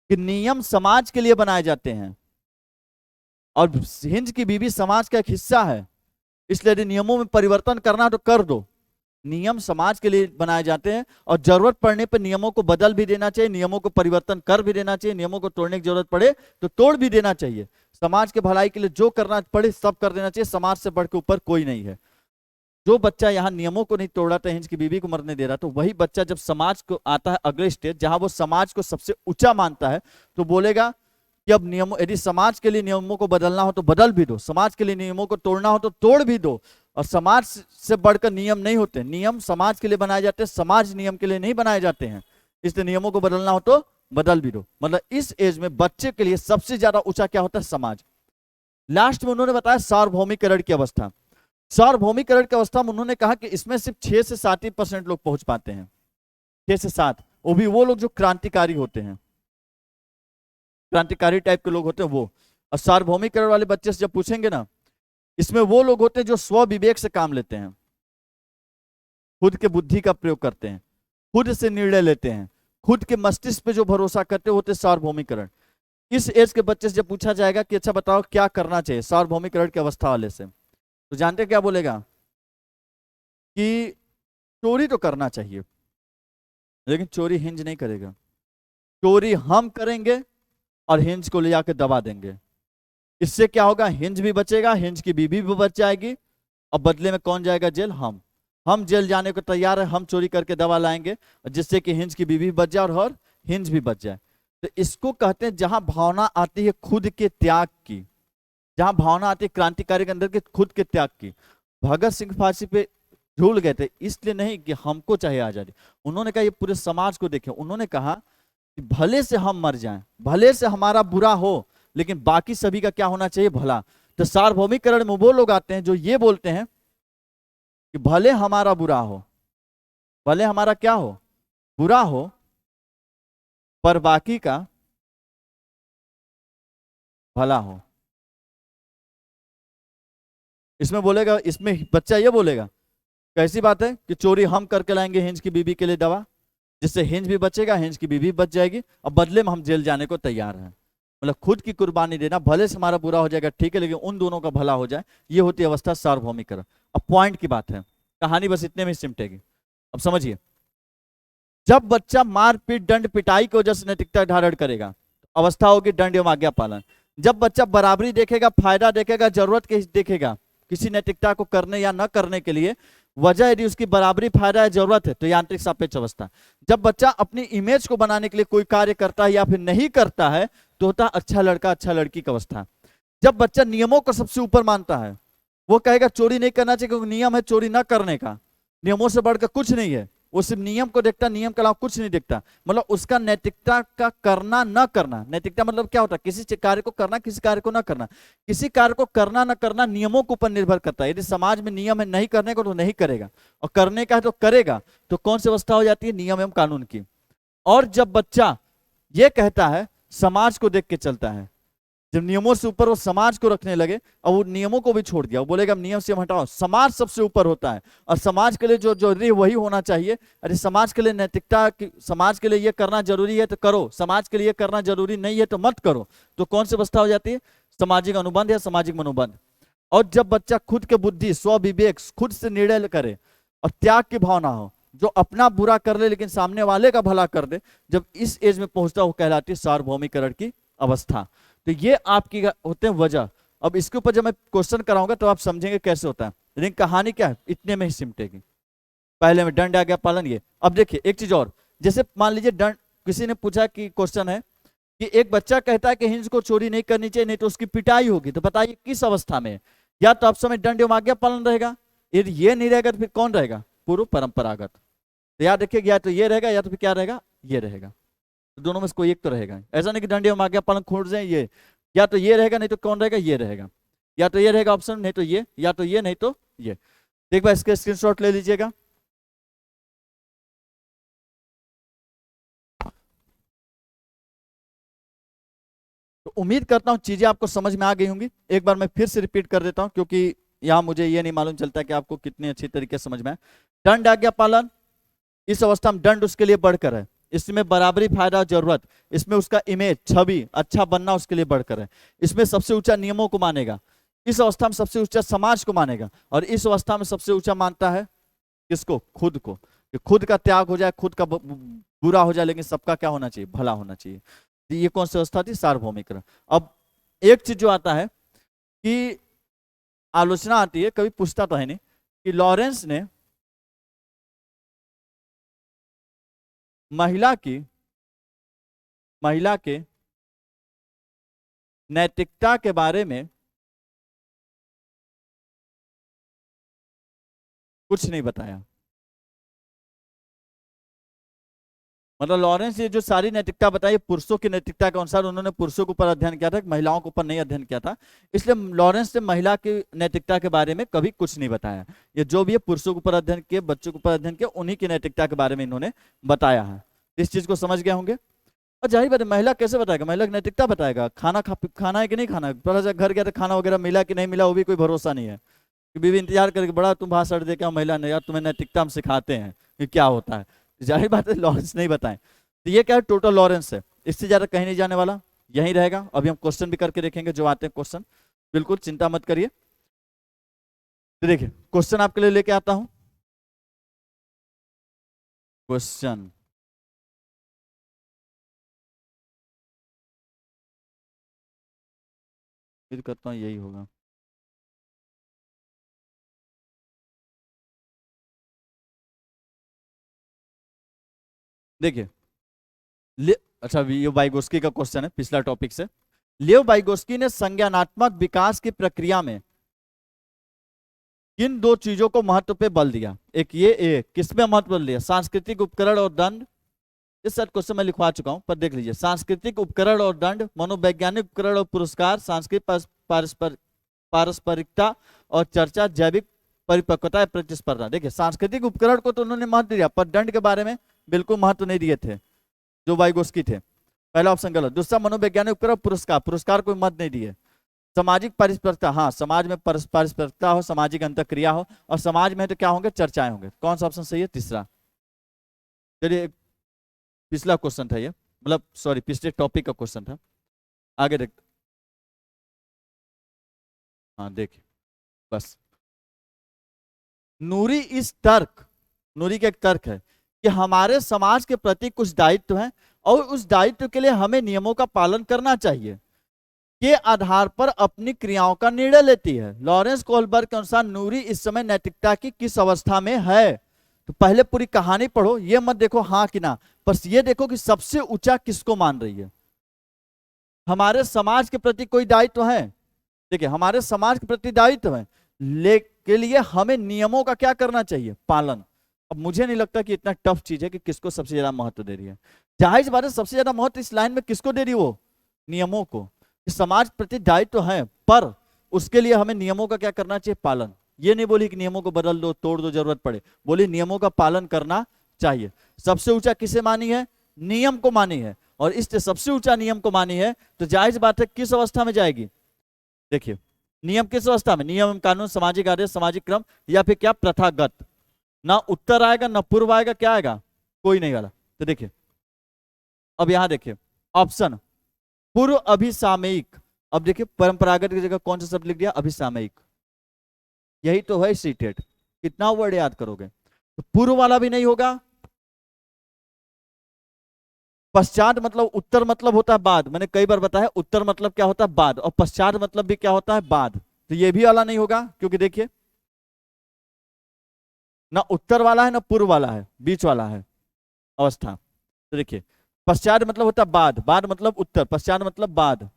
S1: कि नियम समाज के लिए बनाए जाते हैं और हिंज की बीवी समाज का एक हिस्सा है, इसलिए यदि नियमों में परिवर्तन करना तो कर दो। नियम समाज के लिए बनाए जाते हैं और जरूरत पड़ने पर नियमों को बदल भी देना चाहिए, नियमों को परिवर्तन कर भी देना चाहिए, नियमों को तोड़ने की जरूरत पड़े तो तोड़ भी देना चाहिए। समाज के भलाई के लिए जो करना पड़े सब कर देना चाहिए, समाज से बढ़ के ऊपर कोई नहीं है। जो बच्चा यहाँ नियमों को नहीं तोड़ रहा था, हिंज की बीवी को मरने दे रहा, तो वही बच्चा जब समाज को आता है अगले स्टेज जहां वो समाज को सबसे ऊंचा मानता है, तो बोलेगा कि अब नियमों, यदि समाज के लिए नियमों को बदलना हो तो बदल भी दो, समाज के लिए नियमों को तोड़ना हो तो तोड़ भी दो। और समाज से बढ़कर नियम नहीं होते, नियम समाज के लिए बनाए जाते हैं, समाज नियम के लिए नहीं बनाए जाते हैं, इसलिए नियमों को बदलना हो तो बदल भी दो। मतलब इस एज में बच्चे के लिए सबसे ज्यादा ऊंचा क्या होता है? समाज। लास्ट में उन्होंने बताया सार्वभौमिकरण की अवस्था। सार्वभौमिकरण की अवस्था में उन्होंने कहा कि इसमें सिर्फ 6 से 7% लोग पहुंच पाते हैं, 6 से 7, वो भी वो लोग जो क्रांतिकारी होते हैं, क्रांतिकारी टाइप के लोग होते हैं वो। और सार्वभौमिकरण वाले बच्चे से जब पूछेंगे ना, इसमें वो लोग होते हैं जो स्व विवेक से काम लेते हैं, खुद के बुद्धि का प्रयोग करते हैं, खुद से निर्णय लेते हैं, खुद के मस्तिष्क पे जो भरोसा करते होते सार्वभौमिकरण। इस एज के बच्चे से जब पूछा जाएगा कि अच्छा बताओ क्या करना चाहिए सार्वभौमिकरण की अवस्था वाले से, तो जानते क्या बोलेगा? कि चोरी तो करना चाहिए, लेकिन चोरी हिंज नहीं करेगा, चोरी हम करेंगे और हिंज को ले जाकर दबा देंगे। इससे क्या होगा? हिंज भी बचेगा, हिंज की बीबी भी बच जाएगी, और बदले में कौन जाएगा जेल? हम जेल जाने को तैयार है, हम चोरी करके दवा लाएंगे जिससे कि हिंज की बीबी बच जाए और हिंज भी बच जाए। तो इसको कहते हैं जहां भावना आती है खुद के त्याग की, जहां भावना आती है क्रांतिकारी के अंदर के खुद के त्याग की। भगत सिंह फांसी पे झूल गए थे इसलिए नहीं कि हमको चाहिए आजादी, उन्होंने कहा ये पूरे समाज को देखे, उन्होंने कहा कि भले से हम मर जाएं, भले से हमारा बुरा हो, लेकिन बाकी सभी का क्या होना चाहिए? भला। तो सार्वभौमिकरण में वो लोग आते हैं जो ये बोलते हैं कि भले हमारा बुरा हो, भले हमारा क्या हो? बुरा हो, पर बाकी का भला हो। इसमें बोलेगा, इसमें बच्चा ये बोलेगा कैसी बात है कि चोरी हम करके लाएंगे हिंज की बीबी के लिए दवा, जिससे हिंज भी बचेगा, हिंज की बीबी बच जाएगी, और बदले में हम जेल जाने को तैयार हैं। मतलब खुद की कुर्बानी देना, भले से हमारा बुरा हो जाएगा ठीक है, लेकिन उन दोनों का भला हो जाए, ये होती है अवस्था सार्वभौमिकरण। अब पॉइंट की बात है, कहानी बस इतने में सिमटेगी। अब समझिए, जब बच्चा मारपीट दंड पिटाई की वजह से नैतिकता धारण करेगा, अवस्था होगी दंड एवं आज्ञा पालन। जब बच्चा बराबरी देखेगा, फायदा देखेगा, जरूरत के देखेगा किसी नैतिकता को करने या न करने के लिए, वजह यदि उसकी बराबरी फायदा है जरूरत है, तो यांत्रिक सापेक्ष अवस्था। जब बच्चा अपनी इमेज को बनाने के लिए कोई कार्य करता है या फिर नहीं करता है, तो होता है अच्छा लड़का अच्छा लड़की की अवस्था। जब बच्चा नियमों को सबसे ऊपर मानता है, वो कहेगा चोरी नहीं करना चाहिए क्योंकि नियम है चोरी ना करने का, नियमों से बढ़कर कुछ नहीं है, वो सिर्फ नियम को देखता, नियम के अलावा कुछ नहीं देखता। मतलब उसका नैतिकता का करना न करना, नैतिकता मतलब क्या होता है? किसी कार्य को करना, किसी कार्य को न करना। किसी कार्य को करना न करना नियमों के ऊपर निर्भर करता है। यदि समाज में नियम है नहीं करने को तो नहीं करेगा, और करने का है तो करेगा। तो कौन सी अवस्था हो जाती है? नियम एवं कानून की। और जब बच्चा ये कहता है, समाज को देख के चलता है, जब नियमों से ऊपर वो समाज को रखने लगे और वो नियमों को भी छोड़ दिया, वो बोलेगा नियम से हटाओ, समाज सबसे ऊपर होता है और समाज के लिए जो जरूरी वही होना चाहिए। अरे समाज के लिए नैतिकता, समाज के लिए ये करना जरूरी है तो करो, समाज के लिए करना जरूरी नहीं है तो मत करो। तो कौन सी अवस्था हो जाती है? सामाजिक अनुबंध या सामाजिक मनोबंध। और जब बच्चा खुद के बुद्धि, स्व विवेक, खुद से निर्णय करे और त्याग की भावना हो, जो अपना बुरा कर ले लेकिन सामने वाले का भला कर दे, जब इस एज में पहुंचता वो कहलाती है सार्वभौमिकरण की अवस्था। तो ये आपकी होते हैं वजह। अब इसके ऊपर जब मैं क्वेश्चन कराऊंगा तो आप समझेंगे कैसे होता है, लेकिन कहानी क्या है इतने में ही सिमटेगी। पहले में दंड आज्ञा पालन। ये अब देखिए एक चीज और, जैसे मान लीजिए दंड, किसी ने पूछा कि क्वेश्चन है कि एक बच्चा कहता है कि हिंस को चोरी नहीं करनी चाहिए नहीं तो उसकी पिटाई होगी, तो बताइए किस अवस्था में? या तो आप समय दंड एवं आज्ञा पालन रहेगा, यदि ये नहीं रहेगा तो फिर कौन रहेगा? पूर्व परंपरागत। तो याद रखिए, या तो ये रहेगा या तो फिर क्या रहेगा? ये रहेगा। तो दोनों में से कोई एक तो रहेगा। ऐसा नहीं कि दंड एवं आज्ञा पालन खोज जाए, ये या तो ये रहेगा नहीं तो कौन रहेगा? ये रहेगा। या तो ये रहेगा ऑप्शन, नहीं तो ये, या तो ये नहीं तो ये। एक बार इसके स्क्रीनशॉट ले लीजिएगा। तो उम्मीद करता हूं चीजें आपको समझ में आ गई होंगी। एक बार मैं फिर से रिपीट कर देता हूं क्योंकि यहां मुझे ये नहीं मालूम चलता कि आपको कितनी अच्छी तरीके से समझ में आए। दंड आज्ञा पालन, इस अवस्था में दंड उसके लिए बढ़कर है, इसमें बराबरी फायदा जरूरत, इसमें उसका इमेज छवि अच्छा बनना उसके लिए बढ़कर है, इसमें सबसे ऊंचा नियमों को मानेगा, इस अवस्था में सबसे ऊंचा समाज को मानेगा, और इस अवस्था में सबसे ऊंचा मानता है किसको? खुद को। कि खुद का त्याग हो जाए, खुद का बुरा हो जाए, लेकिन सबका क्या होना चाहिए? भला होना चाहिए। तो ये कौन सी अवस्था थी? सार्वभौमिक। अब एक चीज जो आता है कि आलोचना आती है, कभी पूछता तो है नहीं, कि लॉरेंस ने महिला के नैतिकता के बारे में कुछ नहीं बताया। मतलब लॉरेंस ये जो सारी नैतिकता बताई पुरुषों की नैतिकता के अनुसार उन्होंने पुरुषों के ऊपर अध्ययन किया था, महिलाओं के ऊपर नहीं अध्ययन किया था। इसलिए लॉरेंस ने महिला की नैतिकता के बारे में कभी कुछ नहीं बताया। ये जो भी है पुरुषों के ऊपर अध्ययन किए, बच्चों के ऊपर अध्ययन किया, उन्हीं की नैतिकता के बारे में इन्होंने बताया है। इस चीज को समझ गए होंगे। और जाहिर बात है, महिला कैसे बताएगा? महिला की नैतिकता बताएगा। खाना है कि नहीं खाना, पता चला घर गया तो खाना वगैरह मिला कि नहीं मिला वो भी कोई भरोसा नहीं है। कि बीवी इंतजार करके बड़ा तुम भाषण दे क्या महिला ने, यार तुम्हें नैतिकता हम सिखाते हैं कि क्या होता है। जाहिर बात है लॉरेंस नहीं बताएं। तो ये क्या है? टोटल लॉरेंस है, इससे ज्यादा कहीं नहीं जाने वाला, यही रहेगा। अभी हम क्वेश्चन भी करके देखेंगे जो आते हैं क्वेश्चन, बिल्कुल चिंता मत करिए। तो देखिए क्वेश्चन आपके लिए लेके आता हूं। क्वेश्चन फिर करता हूं, यही होगा। देखिए अच्छा, ये वाइगोस्की का क्वेश्चन है पिछला टॉपिक से। लियो वाइगोस्की ने संज्ञानात्मक विकास की प्रक्रिया में किन दो चीजों को महत्व पे बल दिया? एक ये, एक किसमें महत्व बल दिया? सांस्कृतिक उपकरण और दंड। इस सेट क्वेश्चन मैं लिखवा चुका हूं पर देख लीजिए। सांस्कृतिक उपकरण और दंड, मनोवैज्ञानिक उपकरण और पुरस्कार, सांस्कृतिक पारस्परिकता और चर्चा, जैविक परिपक्वता प्रतिस्पर्धा। देखिए सांस्कृतिक उपकरण को तो उन्होंने महत्व दिया पर दंड के बारे में बिल्कुल महत्व नहीं दिए थे जो वाइगोस्की थे। पहला ऑप्शन गलत। दूसरा मनोवैज्ञानिक उपकरण, पुरस्कार, पुरस्कार कोई मत नहीं दिए। सामाजिक पारस्परिकता, हाँ समाज में पारस्परिकता हो, सामाजिक अंतःक्रिया हो, और समाज में तो क्या होंगे? चर्चाएं होंगे। कौन सा ऑप्शन सही है? तीसरा। चलिए पिछला क्वेश्चन था ये, मतलब सॉरी पिछले टॉपिक का क्वेश्चन था। आगे देख, हाँ देखिए बस। नूरी का एक तर्क है कि हमारे समाज के प्रति कुछ दायित्व हैं और उस दायित्व के लिए हमें नियमों का पालन करना चाहिए, के आधार पर अपनी क्रियाओं का निर्णय लेती है। लॉरेंस कोहलबर्ग के अनुसार नूरी इस समय नैतिकता की किस अवस्था में है? तो पहले पूरी कहानी पढ़ो, ये मत देखो हाँ कि ना, बस ये देखो कि सबसे ऊंचा किसको मान रही है। हमारे समाज के प्रति कोई दायित्व है? देखिए हमारे समाज के प्रति दायित्व है, ले के लिए हमें नियमों का क्या करना चाहिए? पालन। अब मुझे नहीं लगता कि इतना टफ चीज है कि किसको सबसे ज्यादा महत्व दे रही है। जाहिर सी बात है सबसे ज्यादा महत्व इस लाइन में किसको दे रही वो? नियमों को। समाज प्रति दायित्व है पर उसके लिए हमें नियमों का क्या करना चाहिए? पालन। ये नहीं बोली कि नियमों को बदल दो, तोड़ दो, जरूरत पड़े, बोली नियमों का पालन करना चाहिए। सबसे ऊंचा किसे मानी है? नियम को मानी है। और इस सबसे ऊंचा नियम को मानी है तो जायज बात है किस अवस्था में जाएगी? देखिए नियम किस अवस्था में? नियम, कानून, सामाजिक आदेश, सामाजिक क्रम, या फिर क्या प्रथागत। ना उत्तर आएगा ना पूर्व आएगा, क्या आएगा? कोई नहीं वाला। तो देखिए अब यहां देखिए ऑप्शन पूर्व अभिसामयिक। अब देखिए परंपरागत की जगह कौन सा शब्द लिख दिया? अभिसामयिक। यही तो है सीटेट। कितना वर्ड याद करोगे? तो पूर्व वाला भी नहीं होगा। पश्चात मतलब उत्तर मतलब होता है बाद, मैंने कई बार बताया उत्तर मतलब क्या होता है? बाद, और पश्चात मतलब भी क्या होता है? बाद। तो ये भी वाला नहीं होगा क्योंकि देखिए ना उत्तर वाला है ना पूर्व वाला है, बीच वाला है अवस्था। तो देखिए पश्चात मतलब होता है बाद, बाद मतलब उत्तर, पश्चात मतलब बाद,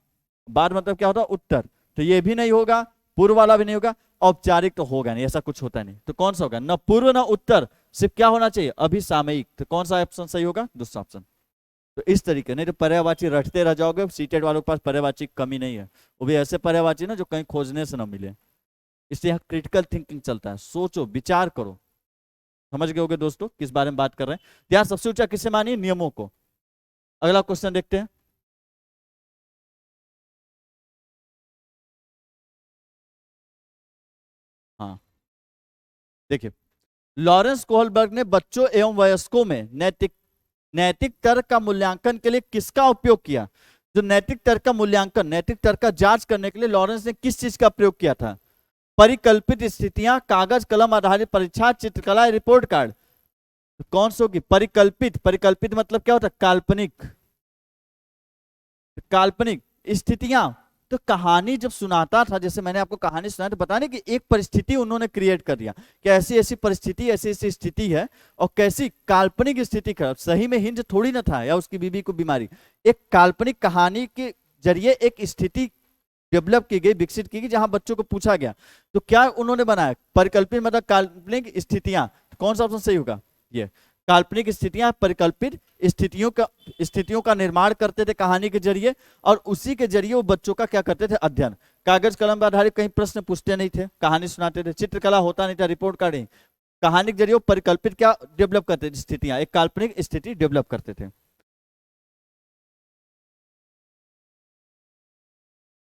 S1: बाद मतलब क्या होता है उत्तर। तो ये भी नहीं होगा, पूर्व वाला भी नहीं होगा, औपचारिक तो होगा नहीं, ऐसा कुछ होता नहीं। तो कौन सा होगा, न पूर्व न उत्तर, सिर्फ क्या होना चाहिए अभिसामयिक। तो कौन सा ऑप्शन सही होगा, दूसरा ऑप्शन। तो इस तरीके, नहीं तो पर्यायवाची रटते रह जाओगे, सीटेड वालों के पास पर्यायवाची की कमी नहीं है, वो भी ऐसे पर्यायवाची ना जो कहीं खोजने से ना मिले। इसलिए यहाँ क्रिटिकल थिंकिंग चलता है, सोचो विचार करो। समझ गए होगे दोस्तों किस बारे में बात कर रहे हैं। यहाँ सबसे ऊंचा किससे मानिए, नियमों को। अगला क्वेश्चन देखते हैं। हाँ देखिए, लॉरेंस कोहलबर्ग ने बच्चों एवं वयस्कों में नैतिक नैतिक तर्क का मूल्यांकन के लिए किसका उपयोग किया। जो नैतिक तर्क का मूल्यांकन, नैतिक तर्क का जांच करने के लिए लॉरेंस ने किस चीज का प्रयोग किया था। परिकल्पित स्थितियां, कागज कलम आधारित परीक्षा, चित्रकला, रिपोर्ट कार्ड। तो कौन सी होगी, परिकल्पित। परिकल्पित मतलब क्या होता है, काल्पनिक, काल्पनिक स्थितियां। तो कहानी जब सुनाता था, जैसे मैंने आपको कहानी सुनाई, तो बताने कि एक परिस्थिति उन्होंने क्रिएट कर दिया कि ऐसी ऐसी परिस्थिति, ऐसी ऐसी स्थिति है, और कैसी काल्पनिक स्थिति का, सही में हिंज थोड़ी ना था या उसकी बीवी को बीमारी, एक काल्पनिक कहानी के जरिए एक स्थिति डेवलप की गई, विकसित की गई, जहां बच्चों को पूछा गया। तो क्या उन्होंने बनाया, परिकल्पित मतलब काल्पनिक स्थितियां। कौन सा ऑप्शन सही होगा, ये काल्पनिक स्थितियां, परिकल्पित स्थितियों का निर्माण करते थे कहानी के जरिए, और उसी के जरिए वो बच्चों का क्या करते थे, अध्ययन। कागज कलम पर आधारित कहीं प्रश्न पूछते नहीं थे, कहानी सुनाते थे। चित्रकला होता नहीं था, रिपोर्ट कार्ड नहीं, कहानी के जरिए वो परिकल्पित क्या डेवलप करते थे, स्थितियां, एक काल्पनिक स्थिति डेवलप करते थे।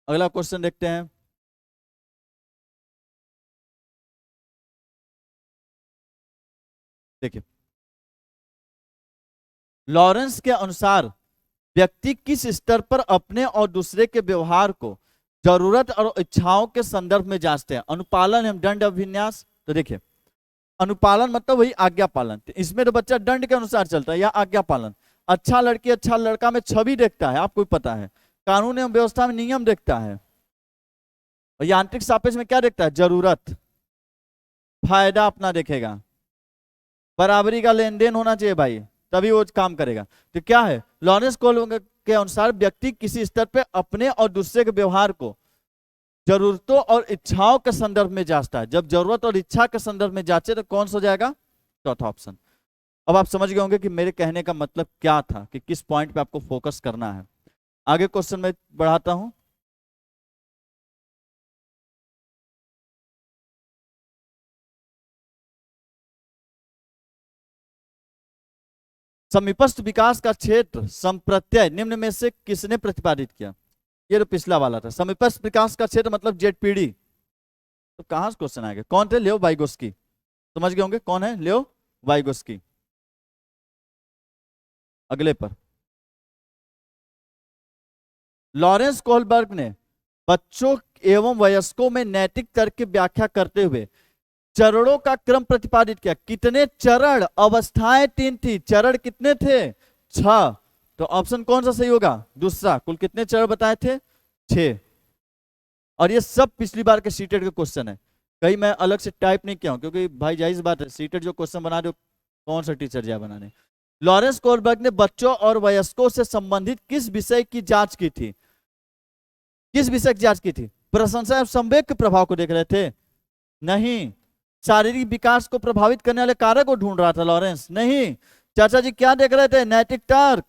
S1: अगला क्वेश्चन देखते हैं। देखिए, लॉरेंस के अनुसार व्यक्ति किस स्तर पर अपने और दूसरे के व्यवहार को जरूरत और इच्छाओं के संदर्भ में जांचते हैं। अनुपालन एवं दंड अभिन्यास। तो देखिए, अनुपालन मतलब वही आज्ञा पालन, तो इसमें तो बच्चा दंड के अनुसार चलता है, या आज्ञा पालन। अच्छा लड़की अच्छा लड़का में छवि देखता है, आपको पता है। कानून एवं व्यवस्था में नियम देखता है। और यांत्रिक सापेक्ष में क्या देखता है, जरूरत, फायदा अपना देखेगा। बराबरी का लेन देन होना चाहिए भाई, तभी वो काम करेगा। तो क्या है, लॉरेंस कोहलबर्ग के अनुसार व्यक्ति किसी स्तर पे अपने और दूसरे के व्यवहार को जरूरतों और इच्छाओं के संदर्भ में जांचता है। जब जरूरत और इच्छा के संदर्भ में जांचे तो कौन सा हो जाएगा, चौथा ऑप्शन। अब आप समझ गए होंगे कि मेरे कहने का मतलब क्या था, कि किस पॉइंट पे आपको फोकस करना है। आगे क्वेश्चन में बढ़ाता हूं। समीपस्थ विकास का क्षेत्र संप्रत्यय निम्न में से किसने प्रतिपादित किया। ये तो पिछला वाला था, समीपस्थ विकास का क्षेत्र मतलब जेडपीडी। तो कहां से क्वेश्चन आएगा, कौन थे, लियो वाइगोस्की। समझ गए होंगे कौन है, लियो वाइगोस्की। अगले पर, लॉरेंस कोहलबर्ग ने बच्चों एवं वयस्कों में नैतिक तर्क की व्याख्या करते हुए चरणों का क्रम प्रतिपादित किया। कितने चरण, अवस्थाएं तीन थी, चरण कितने थे, 6। तो ऑप्शन कौन सा सही होगा, दूसरा। कुल कितने चरण बताए थे, 6। और ये सब पिछली बार के सीटेड के क्वेश्चन है, कहीं मैं अलग से टाइप नहीं किया हूं, क्योंकि भाई जाहिर सी बात है, सीटेड जो क्वेश्चन बना रहे हो, कौन सा टीचर जाए बनाने। लॉरेंस कोहलबर्ग ने बच्चों और वयस्कों से संबंधित किस विषय की जांच की थी, किस विषय की जांच की थी, प्रशंसा एवं संवेग के प्रभाव को देख रहे थे, नहीं। शारीरिक विकास को प्रभावित करने वाले कारक को ढूंढ रहा था लॉरेंस, नहीं। चाचा जी क्या देख रहे थे, नैतिक तर्क।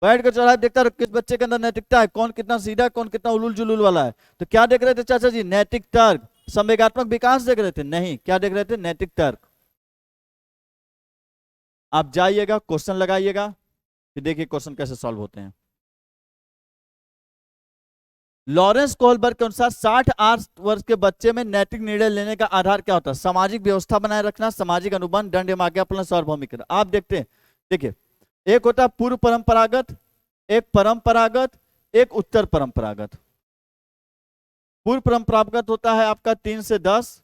S1: बैठ कर चढ़ा देखता किस बच्चे के अंदर नैतिकता है, कौन कितना सीधा, कौन कितना उलूल जुलूल वाला है। तो क्या देख रहे थे चाचा जी, नैतिक तर्क। संवेगात्मक विकास देख रहे थे, नहीं। क्या देख रहे थे, नैतिक तर्क। आप जाइएगा, क्वेश्चन लगाइएगा, फिर देखिए क्वेश्चन कैसे सॉल्व होते हैं। लॉरेंस कोहलबर्ग के अनुसार 60 वर्ष के बच्चे में नैतिक निर्णय लेने का आधार क्या होता है, सामाजिक व्यवस्था बनाए रखना, सामाजिक अनुबंध, दंड एवं आज्ञापालन, सार्वभौमिक। आप देखते हैं, देखिए, एक होता है पूर्व परंपरागत, एक परंपरागत, एक उत्तर परंपरागत। पूर्व परंपरागत होता है आपका 3 से 10,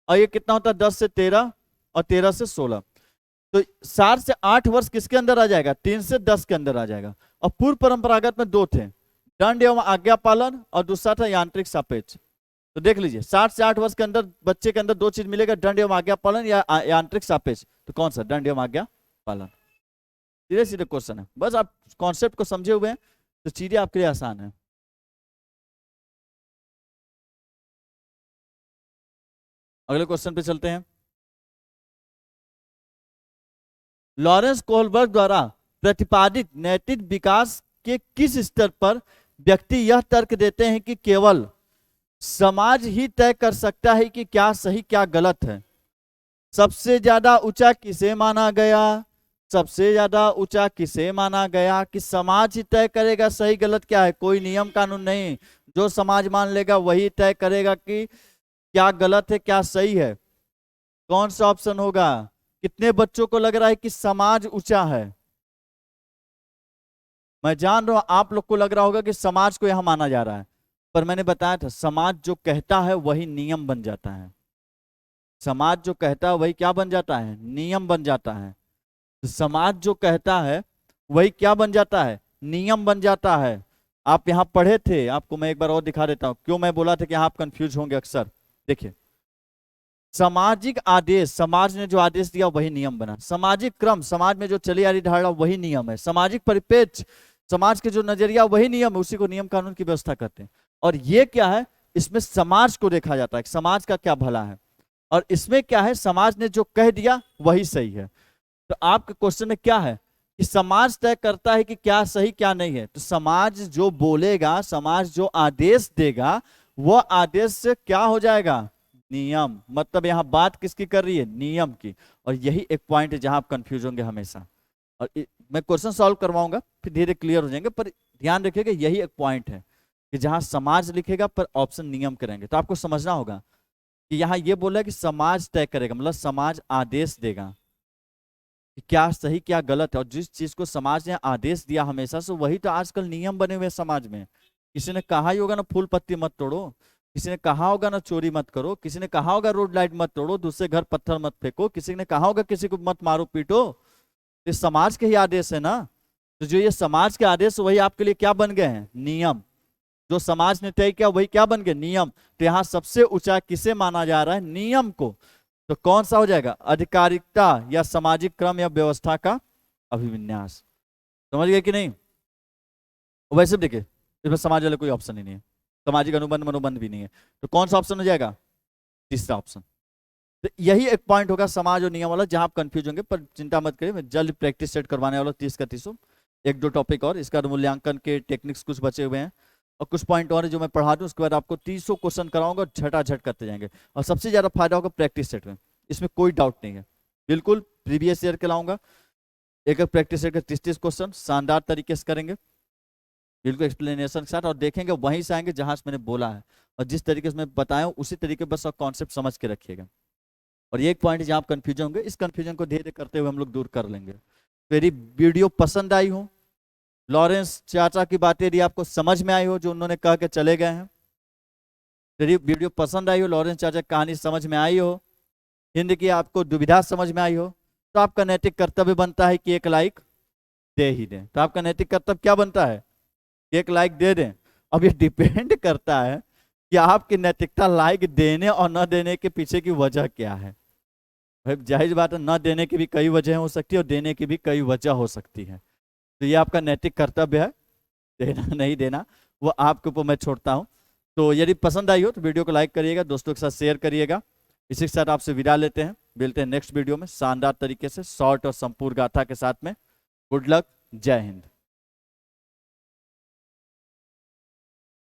S1: और ये कितना होता है 10 से 13, और 13 से 16। तो 7 से 8 वर्ष किसके अंदर आ जाएगा, 3 से 10 के अंदर आ जाएगा। और पूर्व परंपरागत में 2 थे, दंड एवं आज्ञा पालन, और दूसरा था यांत्रिक सापेक्ष। तो देख लीजिए, 60 से 8 वर्ष के अंदर बच्चे के अंदर 2 चीज मिलेगा, दंड एवं आज्ञा पालन या यांत्रिक सापेक्ष। तो कौन सा, दंड एवं आज्ञा पालन। सीधे सीधे क्वेश्चन है, बस आप कॉन्सेप्ट को समझे हुए हैं तो चीजें आपके लिए आसान है। अगले क्वेश्चन पे चलते हैं। लॉरेंस कोहलबर्ग द्वारा प्रतिपादित नैतिक विकास के किस स्तर पर व्यक्ति यह तर्क देते हैं कि केवल समाज ही तय कर सकता है कि क्या सही क्या गलत है? सबसे ज्यादा ऊंचा किसे माना गया? सबसे ज्यादा ऊंचा किसे माना गया कि समाज ही तय करेगा सही गलत क्या है, कोई नियम कानून नहीं, जो समाज मान लेगा वही तय करेगा कि क्या गलत है क्या सही है। कौन सा ऑप्शन होगा? कितने बच्चों को लग रहा है कि समाज ऊंचा है? मैं जान रहा हूं आप लोग को लग रहा होगा कि समाज को यहां माना जा रहा है, पर मैंने बताया था समाज जो कहता है वही नियम बन जाता है। समाज जो कहता है वही क्या बन जाता है? नियम बन जाता है। तो समाज जो कहता है वही क्या बन जाता है? नियम बन जाता है। आप यहां पढ़े थे, आपको मैं एक बार और दिखा देता हूं क्यों मैं बोला था कि यहां आप कंफ्यूज होंगे अक्सर। देखिए, सामाजिक आदेश, समाज ने जो आदेश दिया वही नियम बना। सामाजिक क्रम, समाज में जो चली आ रही धारणा वही नियम है। सामाजिक परिप्रेक्ष्य, समाज के जो नजरिया वही नियम है, उसी को नियम कानून की व्यवस्था करते हैं। और ये क्या है? इसमें समाज को देखा जाता है, समाज का क्या भला है। और इसमें क्या है? समाज ने जो कह दिया वही सही है। तो आपके क्वेश्चन में क्या है कि समाज तय करता है कि क्या सही क्या नहीं है। तो समाज जो बोलेगा, समाज जो आदेश देगा, वह आदेश से क्या हो जाएगा? नियम। मतलब यहां बात किसकी कर रही है? नियम की। और यही एक पॉइंट है जहां आप कंफ्यूज होंगे हमेशा। और मैं क्वेश्चन सॉल्व करवाऊंगा फिर धीरे क्लियर हो जाएंगे, पर ध्यान रखिएगा यही एक पॉइंट है कि जहां समाज लिखेगा पर ऑप्शन नियम करेंगे। तो आपको समझना होगा कि यहां ये बोला है कि समाज तय करेगा, मतलब समाज आदेश देगा कि क्या सही क्या गलत है। और जिस चीज को समाज ने आदेश दिया हमेशा से, वही तो आजकल नियम बने हुए समाज में। किसी ने कहा ही होगा ना फूल पत्ती मत तोड़ो, किसी ने कहा होगा ना चोरी मत करो, किसी ने कहा होगा रोड लाइट मत तोड़ो, दूसरे घर पत्थर मत फेंको, किसी ने कहा होगा किसी को मत मारो पीटो। ये समाज के ही आदेश है ना। तो जो ये समाज के आदेश वही आपके लिए क्या बन गए हैं? नियम। जो समाज ने तय किया वही क्या बन गए? नियम। तो यहाँ सबसे ऊंचा किसे माना जा रहा है? नियम को। तो कौन सा हो जाएगा? आधिकारिकता या सामाजिक क्रम या व्यवस्था का अभिविन्यास। समझ गए कि नहीं? वैसे देखिए, इसमें समाज वाले कोई ऑप्शन ही नहीं है, सामाजिक अनुबंध मनोबंध भी नहीं है। तो कौन सा ऑप्शन हो जाएगा? तीसरा ऑप्शन। तो यही एक पॉइंट होगा समाज और नियम वाला जहां आप कंफ्यूज होंगे, पर चिंता मत करिए, मैं जल्द प्रैक्टिस सेट करवाने वाला 30 का 30। एक दो टॉपिक और, इसका मूल्यांकन के टेक्निक्स कुछ बचे हुए हैं और कुछ पॉइंट और है जो मैं पढ़ा दूं। उसके बाद आपको 300 क्वेश्चन कराऊंगा, झटाझट करते जाएंगे। और सबसे ज्यादा फायदा होगा प्रैक्टिस सेट में, इसमें कोई डाउट नहीं है। बिल्कुल प्रीवियस ईयर के लाऊंगा, एक एक प्रैक्टिस सेट का 30-30 क्वेश्चन शानदार तरीके से करेंगे, बिल्कुल एक्सप्लेनेशन के साथ। और देखेंगे वहीं से आएंगे जहां से मैंने बोला है, और जिस तरीके से मैं बताया हूं उसी तरीके बस कॉन्सेप्ट समझ के रखिएगा। और ये एक पॉइंट जहां आप कंफ्यूजन होंगे, इस कंफ्यूजन को धीरे करते हुए हम लोग दूर कर लेंगे। मेरी वीडियो पसंद आई हो, लॉरेंस चाचा की बातें यदि आपको समझ में आई हो जो उन्होंने कह के चले गए हैं, यदि वीडियो पसंद आई हो, लॉरेंस चाचा की कहानी समझ में आई हो, हिंद की आपको दुविधा समझ में आई हो, तो आपका नैतिक कर्तव्य बनता है कि एक लाइक दे ही दें। तो आपका नैतिक कर्तव्य क्या बनता है? एक लाइक दे दें। अब ये डिपेंड करता है कि आपकी नैतिकता लाइक देने और न देने के पीछे की वजह क्या है। भाई जाहिर बात है, न देने की भी कई वजह हो सकती है और देने की भी कई वजह हो सकती है। तो ये आपका नैतिक कर्तव्य है, देना नहीं देना वो आपके ऊपर मैं छोड़ता हूँ। तो यदि पसंद आई हो तो वीडियो को लाइक करिएगा, दोस्तों के साथ शेयर करिएगा। इसी के साथ आपसे विदा लेते हैं, मिलते हैं नेक्स्ट वीडियो में शानदार तरीके से शॉर्ट और संपूर्ण गाथा के साथ में। गुड लक, जय हिंद।